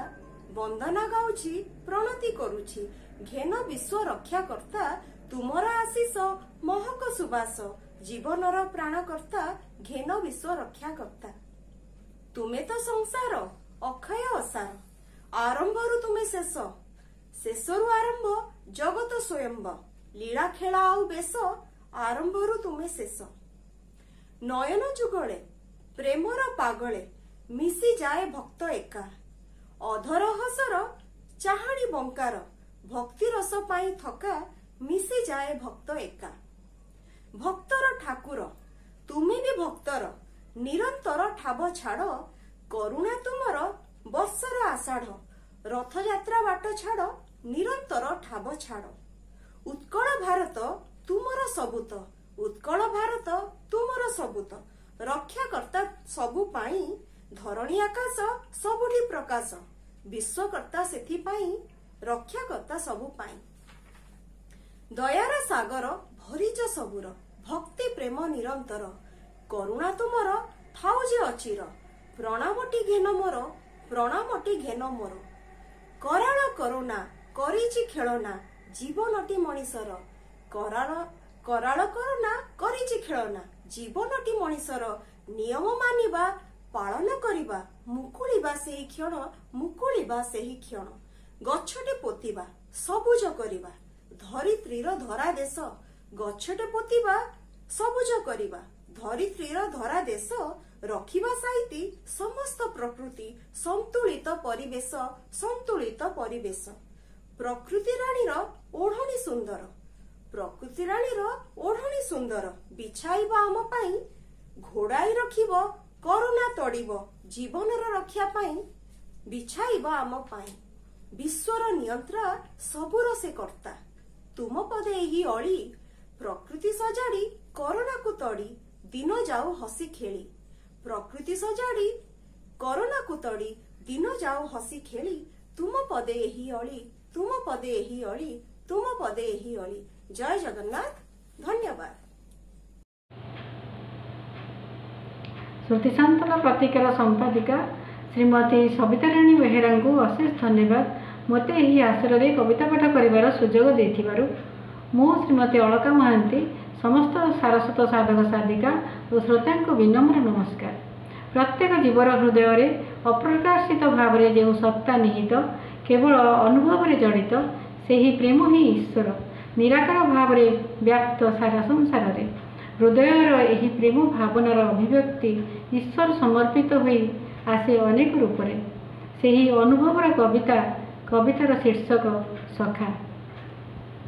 ବନ୍ଦନା ଗାଉଛି, ପ୍ରଣତି କରୁଛି, ଘେନ ବିଶ୍ୱ ରକ୍ଷାକର୍ତ୍ତା। ତୁମର ଆଶିଷ ମହକ ସୁବାସ, ଜୀବନର ପ୍ରାଣକର୍ତ୍ତା, ଘେନ ବିଶ୍ୱ ରକ୍ଷାକର୍ତ୍ତା। ତୁମେ ତ ସଂସାର ଅକ୍ଷୟ ଅସାର, ଆରମ୍ଭରୁ ତୁମେ ଶେଷ, ଶେଷରୁ ଆରମ୍ଭ ଜଗତ ସ୍ୱୟମ୍ବ। ଲୀଳା ଖେଳା ଆଉ ବେଶ, ଆରମ୍ଭରୁ ତୁମେ ଶେଷ। ନୟନ ଯୁଗଳେ ପ୍ରେମର ପାଗଳେ, ମିଶିଯାଏ ଭକ୍ତ ଏକା। ଅଧର ହସର ଚାହାଣି ବଙ୍କାର, ଭକ୍ତି ରସ ପାଇଁ ଥକା, ମିଶିଯାଏ ଭକ୍ତ ଏକା। ଭକ୍ତର ଠାକୁର ତୁମେ ବି ଭକ୍ତର, ନିରନ୍ତର ଠାବ ଛାଡ। କରୁଣା ତୁମର ବର୍ଷର ଆଷାଢ, ରଥଯାତ୍ରା ବାଟ ଛାଡ, ନିରନ୍ତର ଠାବ ଛାଡ। ଉତ୍କଳ ଭାରତ ତୁମର ସବୁତ, ଉତ୍କଳ ଭାରତ ତୁମର ସବୁତ। ରକ୍ଷାକର୍ତ୍ତା ସବୁ ପାଇଁ, ଧରଣୀ ଆକାଶ ସବୁଠି ପ୍ରକାଶ। ବିଶ୍ୱକର୍ତ୍ତା ସେଥିପାଇଁ, ରକ୍ଷାକର୍ତ୍ତା ସବୁ ପାଇଁ। ଦୟାର ସାଗର ଭରିଛ ସବୁର, ଭକ୍ତି ପ୍ରେମ ନିରନ୍ତର। କରୁଣା ତୁମର ଥାଉ ଯେ ଅଚିର, ପ୍ରଣାମଟି ଘେନ ମୋର, ପ୍ରଣାମଟି ଘେନ ମୋର। କରାଳ କରୁଣା କରିଛି ଖେଳନା, ଜୀବନଟି ମଣିଷର। କରାଳ କରୁଣା କରିଛି ଖେଳନା, ଜୀବନଟି ମଣିଷର। ନିୟମ ମାନିବା ପାଳନ କରିବା, ମୁକୁଳିବା ସେହି କ୍ଷଣ, ମୁକୁଳିବା ସେହି କ୍ଷଣ। ଗଛଟେ ପୋତିବା ସବୁଜ କରିବା, ଧରିତ୍ରୀର ଧରା ଦେଶ। ଗଛଟେ ପୋତିବା ସବୁଜ କରିବା, ଧରିତ୍ରୀର ଧରା ଦେଶ। ରଖିବା ସାଇତି ସମସ୍ତ ପ୍ରକୃତି, ସନ୍ତୁଳିତ ପରିବେଶ, ସନ୍ତୁଳିତ ପରିବେଶ। ପ୍ରକୃତି ରାଣୀର ଓଢ଼ଣୀ ସୁନ୍ଦର, ପ୍ରକୃତି ରାଣୀର ଓଢ଼ଣୀ ସୁନ୍ଦର। ବିଛାଇବା ଆମ ପାଇଁ, ଘୋଡାଇ ରଖିବ କରୋନା ତଡ଼ିବ। ଜୀବନର ରକ୍ଷା ପାଇଁ, ବିଛାଇବା ଆମ ପାଇଁ। ବିଶ୍ୱର ନିୟନ୍ତ୍ରା ସବୁର ସେ କର୍ତ୍ତା। ତୁମ ପଦେ ଏହି ଅଳି, ପ୍ରକୃତି ସଜାଡ଼ି କରୋନାକୁ ତଡ଼ି, ଦିନ ଯାଉ ହସି ଖେଳି। ପ୍ରକୃତି ସଜାଡ଼ି କରୋନାକୁ ତଡ଼ି, ଦିନ ଯାଉ ହସି ଖେଳି। ତୁମ ପଦେ ଏହି ଅଳି, ତୁମ ପଦେ ଏହି ଅଳି, ତୁମ ପଦେ ଏହି ଅଳି। ଜୟ ଜଗନ୍ନାଥ। ଧନ୍ୟବାଦ। ଶ୍ରୁତି ସାନ୍ତନା ପତ୍ରିକାର ସମ୍ପାଦିକା ଶ୍ରୀମତୀ ସବିତାରାଣୀ ବେହେରାଙ୍କୁ ଅଶେଷ ଧନ୍ୟବାଦ ମୋତେ ଏହି ଆସରରେ କବିତା ପାଠ କରିବାର ସୁଯୋଗ ଦେଇଥିବାରୁ। ମୁଁ ଶ୍ରୀମତୀ ଅଳକା ମହାନ୍ତି ସମସ୍ତ ସାରସ୍ୱତ ସାଧକ ସାଧିକା ଓ ଶ୍ରୋତାଙ୍କୁ ବିନମ୍ର ନମସ୍କାର। ପ୍ରତ୍ୟେକ ଜୀବର ହୃଦୟରେ ଅପ୍ରକାଶିତ ଭାବରେ ଯେଉଁ ସତ୍ତା ନିହିତ, କେବଳ ଅନୁଭବରେ ଜଡ଼ିତ, ସେହି ପ୍ରେମ ହିଁ ଈଶ୍ୱର, ନିରାକାର ଭାବରେ ବ୍ୟାପ୍ତ ସାରା ସଂସାରରେ। ହୃଦୟର ଏହି ପ୍ରେମ ଭାବନାର ଅଭିବ୍ୟକ୍ତି ଈଶ୍ୱର ସମର୍ପିତ ହୋଇ ଆସେ ଅନେକ ରୂପରେ। ସେହି ଅନୁଭବର କବିତା କବିତାର ଶୀର୍ଷକ ସଖା।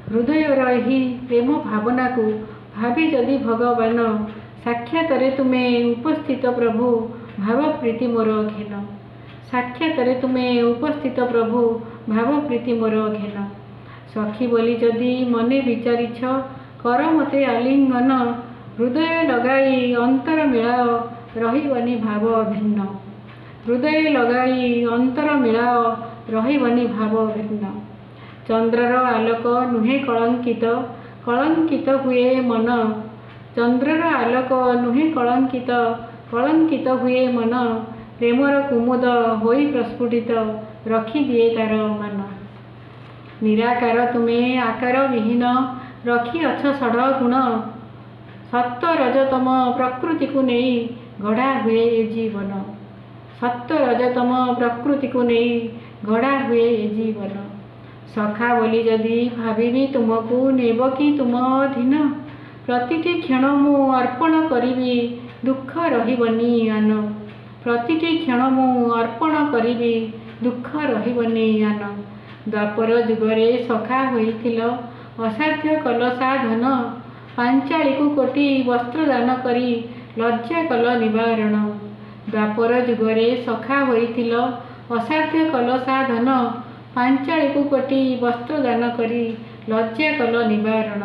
ହୃଦୟର ଏହି ପ୍ରେମ ଭାବନାକୁ ଭାବି ଯଦି ଭଗବାନ ସାକ୍ଷାତରେ ତୁମେ ଉପସ୍ଥିତ ପ୍ରଭୁ ଭାବ ପ୍ରୀତି ମୋର ଘେନ। ସାକ୍ଷାତରେ ତୁମେ ଉପସ୍ଥିତ ପ୍ରଭୁ ଭାବ ପ୍ରୀତି ମୋର ଘେନ। ସଖୀ ବୋଲି ଯଦି ମନେ ବିଚାରିଛ କର ମୋତେ ଆଲିଙ୍ଗନ। ହୃଦୟ ଲଗାଇ ଅନ୍ତର ମିଳାଅ ରହିବନି ଭାବ ଭିନ୍ନ। ହୃଦୟ ଲଗାଇ ଅନ୍ତର ମିଳାଅ ରହିବନି ଭାବ ଭିନ୍ନ। ଚନ୍ଦ୍ରର ଆଲୋକ ନୁହେଁ କଳଙ୍କିତ, କଳଙ୍କିତ ହୁଏ ମନ। ଚନ୍ଦ୍ରର ଆଲୋକ ନୁହେଁ କଳଙ୍କିତ, କଳଙ୍କିତ ହୁଏ ମନ। ପ୍ରେମର କୁମୁଦ ହୋଇ ପ୍ରସ୍ଫୁଟିତ ରଖିଦିଏ ତାର ମାନ। ନିରାକାର ତୁମେ ଆକାର ବିହୀନ ରଖିଅଛ ଷଡ଼ ଗୁଣ। ସତ୍ୟ ରଜତମ ପ୍ରକୃତିକୁ ନେଇ ଗଢ଼ା ହୁଏ ଏ ଜୀବନ। ସତ୍ୟ ରଜତମ ପ୍ରକୃତିକୁ ନେଇ ଗଢ଼ା ହୁଏ ଏ ଜୀବନ। ସଖା ବୋଲି ଯଦି ଭାବିବି ତୁମକୁ ନେବ କି ତୁମ ଅଧୀନ। ପ୍ରତିଟି କ୍ଷଣ ମୁଁ ଅର୍ପଣ କରିବି ଦୁଃଖ ରହିବନି ଆନ। ପ୍ରତିଟି କ୍ଷଣ ମୁଁ ଅର୍ପଣ କରିବି ଦୁଃଖ ରହିବନି ଆନ। ଦ୍ୱାପର ଯୁଗରେ ସଖା ହୋଇଥିଲ ଅସାଧ୍ୟ କଲ ସାଧନ। ପାଞ୍ଚାଳିକୁ କୋଟି ବସ୍ତ୍ର ଦାନ କରି ଲଜ୍ଜା କଲ ନିବାରଣ। ଦ୍ୱାପର ଯୁଗରେ ସଖା ହୋଇଥିଲ ଅସାଧ୍ୟ କଲ ସାଧନ। ପାଞ୍ଚାଳିକୁ କୋଟି ବସ୍ତ୍ର ଦାନ କରି ଲଜ୍ଜା କଲ ନିବାରଣ।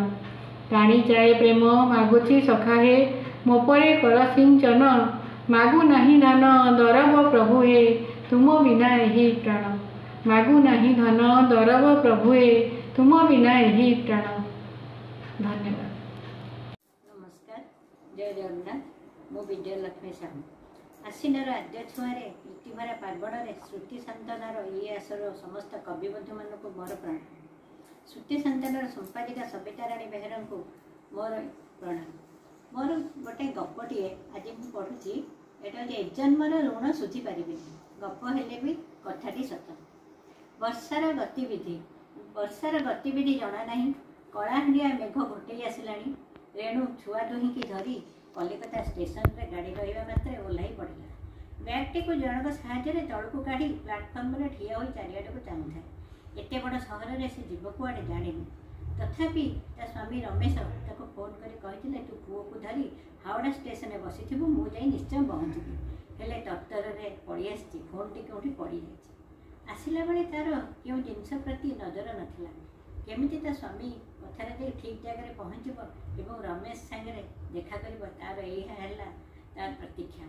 ଟାଣି ଯାଏ ପ୍ରେମ ମାଗୁଛି ସଖା ହେ ମୋ ପରେ କର ସିଞ୍ଚନ। ମାଗୁ ନାହିଁ ଧନ ଦରବ ପ୍ରଭୁ ହେ ତୁମ ବିନା ଏହି ପ୍ରାଣ। ମାଗୁ ନାହିଁ ଧନ ଦରବ ପ୍ରଭୁ ହେ ତୁମ ବିନା ଏହି ପ୍ରାଣ। ଧନ୍ୟବାଦ। ନମସ୍କାର, ଜୟ ଜଗନ୍ନାଥ। ମୁଁ ବିଜୟଲକ୍ଷ୍ମୀ ସାହୁ। ଆଶ୍ଵିନର ଆଦ୍ୟ ଛୁଆଁରେ ପ୍ରୀତିଭରା ପାର୍ବଣରେ ଶ୍ରୁତି ସାନ୍ତନାର ଏହି ଆସର ସମସ୍ତ କବିବନ୍ଧୁମାନଙ୍କୁ ମୋର ପ୍ରଣାମ। ଶ୍ରୁତି ସାନ୍ତନାର ସମ୍ପାଦିକା ସବିତାରାଣୀ ବେହେରାଙ୍କୁ ମୋର ପ୍ରଣାମ। ମୋର ଗୋଟେ ଗପଟିଏ ଆଜି ମୁଁ ପଢ଼ୁଛି। ଏଇଟା ହେଉଛି ଏ ଜନ୍ମର ଋଣ ଶୁଝି ପାରିବିନି। ଗପ ହେଲେ ବି କଥାଟି ସତ। ବର୍ଷାର ଗତିବିଧି ଜଣା ନାହିଁ। କଳାହାଣ୍ଡିଆ ମେଘ ଘୋଟେଇ ଆସିଲାଣି। ରେଣୁ ଛୁଆ ଦୁହିଁକି ଧରି କଲିକତା ଷ୍ଟେସନରେ ଗାଡ଼ି ରହିବା ମାତ୍ରେ ଓହ୍ଲାଇ ପଡ଼ିଲା। ବ୍ୟାଗ୍ଟିକୁ ଜଣକ ସାହାଯ୍ୟରେ ତଳକୁ କାଢ଼ି ପ୍ଲାଟଫର୍ମରେ ଠିଆ ହୋଇ ଚାରିଆଡ଼କୁ ଚାହୁଁଥାଏ। ଏତେ ବଡ଼ ସହରରେ ସେ ଯିବ କୁଆଡ଼େ ଜାଣିନି। ତଥାପି ତା ସ୍ୱାମୀ ରମେଶ ତାକୁ ଫୋନ୍ କରି କହିଥିଲେ, ତୁ ପୁଅକୁ ଧରି ହାଓଡ଼ା ଷ୍ଟେସନରେ ବସିଥିବୁ, ମୁଁ ଯାଇ ନିଶ୍ଚୟ ପହଞ୍ଚିବି। ହେଲେ ତରତରରେ ପଡ଼ି ଆସିଛି, ଫୋନ୍ଟି କେଉଁଠି ପଡ଼ିଯାଇଛି। ଆସିଲା ବେଳେ ତା'ର କେଉଁ ଜିନିଷ ପ୍ରତି ନଜର ନଥିଲା। କେମିତି ତା ସ୍ୱାମୀ କଥାରେ ଯାଇ ଠିକ୍ ଜାଗାରେ ପହଞ୍ଚିବ ଏବଂ ରମେଶ ସାଙ୍ଗରେ ଦେଖା କରିବ, ତା'ର ଏହା ହେଲା ତା'ର ପ୍ରତୀକ୍ଷା।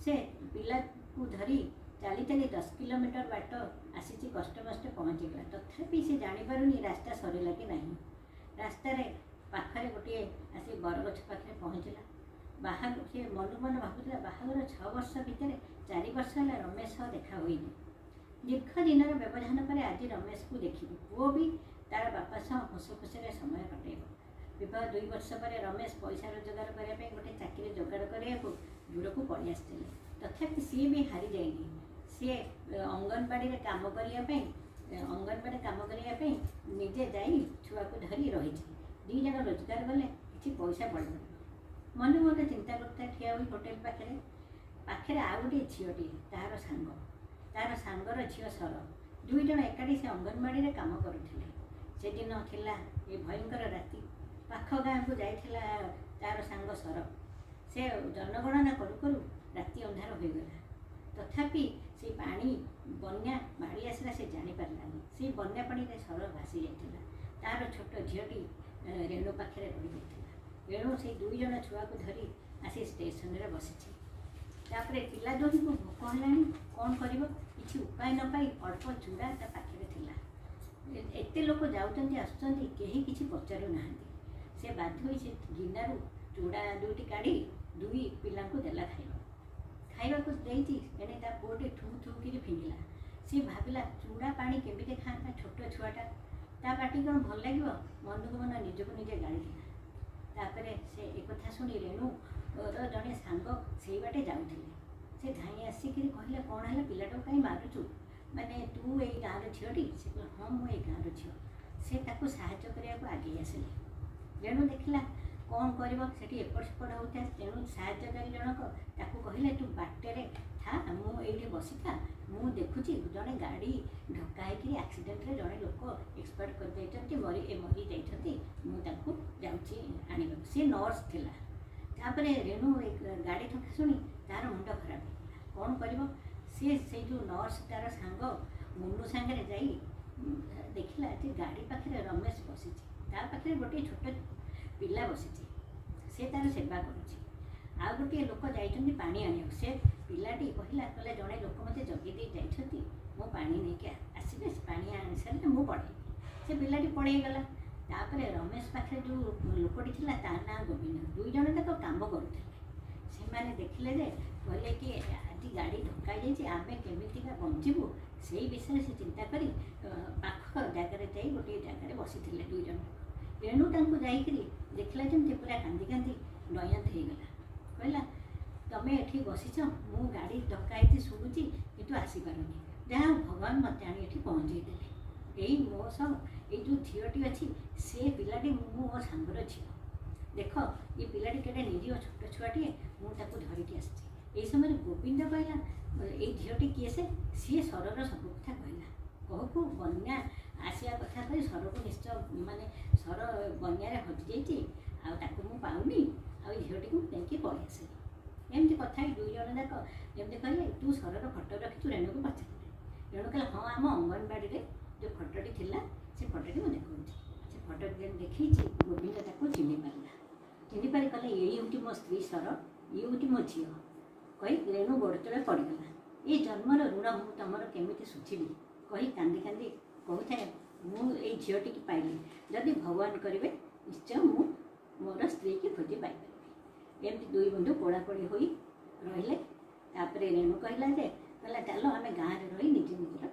ସେ ପିଲାକୁ ଧରି ଚାଲି ଚାଲି 10 କିଲୋମିଟର ବାଟ ଆସିଛି, କଷ୍ଟମଷ୍ଟେ ପହଞ୍ଚିଗଲା। ତଥାପି ସେ ଜାଣିପାରୁନି ରାସ୍ତା ସରିଲା କି ନାହିଁ। ରାସ୍ତାରେ ପାଖରେ ଗୋଟିଏ ଆସି ବରଗଛ ପାଖରେ ପହଞ୍ଚିଲା। ସେ ମନକୁ ମନ ଭାବୁଥିଲା, ବାହାଘର 6 ବର୍ଷ ଭିତରେ 4 ବର୍ଷ ହେଲା ରମେଶ ସହ ଦେଖା ହୋଇନି। ଦୀର୍ଘ ଦିନର ବ୍ୟବଧାନ ପରେ ଆଜି ରମେଶକୁ ଦେଖିବି। ପୁଅ ବି ତା'ର ବାପା ସହ ହସ ଖୁସିରେ ସମୟ କଟେଇବ। ବିବାହ 2 ବର୍ଷ ପରେ ରମେଶ ପଇସା ରୋଜଗାର କରିବା ପାଇଁ ଗୋଟେ ଚାକିରି ଯୋଗାଡ଼ କରିବାକୁ ଦୂରକୁ ପଳେଇ ଆସିଥିଲେ। ତଥାପି ସିଏ ବି ହାରିଯାଇନି। ସିଏ ଅଙ୍ଗନବାଡ଼ିରେ କାମ କରିବା ପାଇଁ ନିଜେ ଯାଇ ଛୁଆକୁ ଧରି ରହିଛି। 2 ଜଣ ରୋଜଗାର କଲେ କିଛି ପଇସା ବଳିବ। ମନେ ମନେ ଚିନ୍ତା କରୁଥାଏ ଠିଆ ହୋଇ ହୋଟେଲ ପାଖରେ ଆଉ ଗୋଟିଏ ଝିଅଟିଏ, ତା'ର ସାଙ୍ଗର ଝିଅ ସର। 2 ଜଣ ଏକାଠି ସେ ଅଙ୍ଗନବାଡ଼ିରେ କାମ କରୁଥିଲେ। ସେଦିନ ଥିଲା ଏ ଭୟଙ୍କର ରାତି। ପାଖ ଗାଁକୁ ଯାଇଥିଲା ତା'ର ସାଙ୍ଗ ସର। ସେ ଜନଗଣନା କରୁ କରୁ ରାତି ଅନ୍ଧାର ହୋଇଗଲା। ତଥାପି ସେ ବନ୍ୟା ମାଡ଼ି ଆସିଲା, ସେ ଜାଣିପାରିଲାନି। ସେଇ ବନ୍ୟା ପାଣିରେ ସର ଭାସି ଯାଇଥିଲା। ତା'ର ଛୋଟ ଝିଅଟି ରେଣୁ ପାଖରେ ରହିଯାଇଥିଲା। ରେଣୁ ସେଇ 2 ଜଣ ଛୁଆକୁ ଧରି ଆସି ଷ୍ଟେସନରେ ବସିଛି। ତାପରେ ପିଲା ଦୁହିଁଙ୍କୁ ଭୋକ ହେଲାଣି, କ'ଣ କରିବ? କିଛି ଉପାୟ ନ ପାଇ ଅଳ୍ପ ଚୁଡ଼ା ତା ପାଖରେ ଥିଲା। ଏତେ ଲୋକ ଯାଉଛନ୍ତି ଆସୁଛନ୍ତି, କେହି କିଛି ପଚାରୁନାହାନ୍ତି। ସେ ବାଧ୍ୟ ହୋଇ ସେ ଗିନାରୁ ଚୁଡ଼ା 2ଟି କାଢ଼ି 2 ପିଲାଙ୍କୁ ଦେଲା ଖାଇବାକୁ ଦେଇଛି। ଏଣେ ତା ପୁଅଟି ଠୁ ଠୁ କରି ଫିଙ୍ଗିଲା। ସେ ଭାବିଲା, ଚୁଡ଼ା ପାଣି କେମିତି ଖାଆନ୍ତା ଛୋଟ ଛୁଆଟା, ତା ପାଟି କ'ଣ ଭଲ ଲାଗିବ? ମନକୁ ମନ ନିଜକୁ ନିଜେ ଗାଳିଥିଲା। ତାପରେ ସେ ଏକଥା ଶୁଣି ରେଣୁର ଜଣେ ସାଙ୍ଗ ସେଇ ବାଟେ ଯାଉଥିଲେ। ସେ ଧାଇଁ ଆସିକିରି କହିଲେ, କ'ଣ ହେଲା, ପିଲାଟାକୁ କାହିଁ ମାରୁଛୁ? ମାନେ ତୁ ଏଇ ଗାଁର ଝିଅଟି? ସେ କହିଲା, ହଁ ମୁଁ ଏଇ ଗାଁର ଝିଅ। ସେ ତାକୁ ସାହାଯ୍ୟ କରିବାକୁ ଆଗେଇ ଆସିଲେ। ରେଣୁ ଦେଖିଲା କ'ଣ କରିବ, ସେଠି ଏପଟ ସେପଟ ହେଉଥାଏ। ତେଣୁ ସାହାଯ୍ୟକାରୀ ଜଣକ ତାକୁ କହିଲେ ତୁ ବାଟରେ ଥା, ମୁଁ ଏଇଠି ବସିଥା, ମୁଁ ଦେଖୁଛି ଜଣେ ଗାଡ଼ି ଧକ୍କା ହେଇକିରି ଆକ୍ସିଡେଣ୍ଟରେ ଜଣେ ଲୋକ ଏକ୍ସପାର୍ଟ କରିଯାଇଛନ୍ତି, ମରି ଯାଇଛନ୍ତି, ମୁଁ ତାଙ୍କୁ ଯାଉଛି ଆଣିବାକୁ। ସେ ନର୍ସ ଥିଲା। ତାପରେ ରେଣୁ ଗାଡ଼ି ଧକ୍କା ଶୁଣି ତାର ମୁଣ୍ଡ ଖରାପ ହେଇଗଲା। କ'ଣ କରିବ? ସିଏ ସେଇ ଯେଉଁ ନର୍ସ ତାର ସାଙ୍ଗ ମୁନୁ ସାଙ୍ଗରେ ଯାଇ ଦେଖିଲା ଯେ ଗାଡ଼ି ପାଖରେ ରମେଶ ବସିଛି, ତା ପାଖରେ ଗୋଟିଏ ଛୋଟ ପିଲା ବସିଛି, ସେ ତାର ସେବା କରୁଛି। ଆଉ ଗୋଟିଏ ଲୋକ ଯାଇଛନ୍ତି ପାଣି ଆଣିବାକୁ। ସେ ପିଲାଟି କହିଲା ଜଣେ ଲୋକ ମୋତେ ଜଗି ଦେଇ ଯାଇଛନ୍ତି, ମୁଁ ପାଣି ନେଇକି ଆସିବେ, ସେ ପାଣି ଆଣି ସାରିଲେ ମୁଁ ପଳେଇବି। ସେ ପିଲାଟି ପଳେଇଗଲା। ତାପରେ ରମେଶ ପାଖରେ ଯେଉଁ ଲୋକଟି ଥିଲା ତା ନାଁ ଗୋବିନ୍ଦ। ଦୁଇ ଜଣ ଯାକ କାମ କରୁଥିଲେ। ସେମାନେ ଦେଖିଲେ ଯେ କହିଲେ କି ଆଜି ଗାଡ଼ି ଧକ୍କା ହେଇଯାଇଛି, ଆମେ କେମିତିକା ବଞ୍ଚିବୁ ସେଇ ବିଷୟରେ ସେ ଚିନ୍ତା କରି ପାଖ ଜାଗାରେ ଯାଇ ଗୋଟିଏ ଜାଗାରେ ବସିଥିଲେ ଦୁଇ ଜଣ। ରେଣୁ ତାଙ୍କୁ ଯାଇକରି ଦେଖିଲା ଯେମିତି ପୁରା କାନ୍ଦି କାନ୍ଦି ନୟାନ୍ତ ହେଇଗଲା। କହିଲା ତମେ ଏଠି ବସିଛ, ମୁଁ ଗାଡ଼ି ଧକ୍କା ହେଇଛି ଶୁଣୁଛି କିନ୍ତୁ ଆସିପାରୁନି, ଯାହା ହଉ ଭଗବାନ ମୋତେ ଆଣି ଏଠି ପହଞ୍ଚେଇ ଦେଲେ। ଏଇ ମୋ ସହ ଏଇ ଯେଉଁ ଝିଅଟି ଅଛି ସେ ପିଲାଟି ମୋ ସାଙ୍ଗର ଝିଅ। ଦେଖ ଏ ପିଲାଟି କେଡ଼େ ନିରୀହ ଛୋଟ ଛୁଆଟିଏ, ମୁଁ ତାକୁ ଧରିକି ଆସିଛି। ଏଇ ସମୟରେ ଗୋବିନ୍ଦ କହିଲା ଏଇ ଝିଅଟି କିଏ? ସିଏ ସରର ସବୁ କଥା କହିଲା। କହୁ ବନ୍ୟା ଆସିବା କଥା କହି ସରକୁ ନିଶ୍ଚୟ ସର ବନ୍ୟାରେ ହଜିଯାଇଛି, ଆଉ ତାକୁ ମୁଁ ପାଉନି, ଆଉ ଏଇ ଝିଅଟିକୁ ନେଇକି ପଳେଇ ଆସିଲି। ଏମିତି କଥା ହେଇ ଦୁଇ ଜଣ ଯାକ ଯେମିତି କହିଲେ ତୁ ସରର ଫଟୋ ରଖିଛୁ? ରେଣୁକୁ ପଚାରିଲେ। ରେଣୁ କହିଲା ହଁ, ଆମ ଅଙ୍ଗନବାଡ଼ିରେ ଯେଉଁ ଫଟୋଟି ଥିଲା ସେ ଫଟୋଟି ମୁଁ ଦେଖାଉଛି। ସେ ଫଟୋଟି ଦେଖେଇଛି। ଗୋବିନ୍ଦ ତାକୁ ଚିହ୍ନି ପାରିଲା। ଚିହ୍ନିପାରି କହିଲେ ଏଇ ହେଉଛି ମୋ ସ୍ତ୍ରୀ ସର, ଇଏ ହେଉଛି ମୋ ଝିଅ। କହି ରେଣୁ ଗୋଡ଼ ତଳେ ପଡ଼ିଗଲା। ଏ ଜନ୍ମର ଋଣ ମୁଁ ତମର କେମିତି ଶୁଝିବି କହି କାନ୍ଦି କାନ୍ଦି କହୁଥାଏ, ମୁଁ ଏଇ ଝିଅଟିକି ପାଇଲି, ଯଦି ଭଗବାନ କରିବେ ନିଶ୍ଚୟ ମୁଁ ମୋର ସ୍ତ୍ରୀକି ଖୋଜି ପାଇପାରିବି। ଏମିତି ଦୁଇ ବନ୍ଧୁ ପୋଡ଼ାପୋଡ଼ି ହୋଇ ରହିଲେ। ତାପରେ ରେଣୁ କହିଲା ଚାଲ ଆମେ ଗାଁରେ ରହି ନିଜେ ନିଜର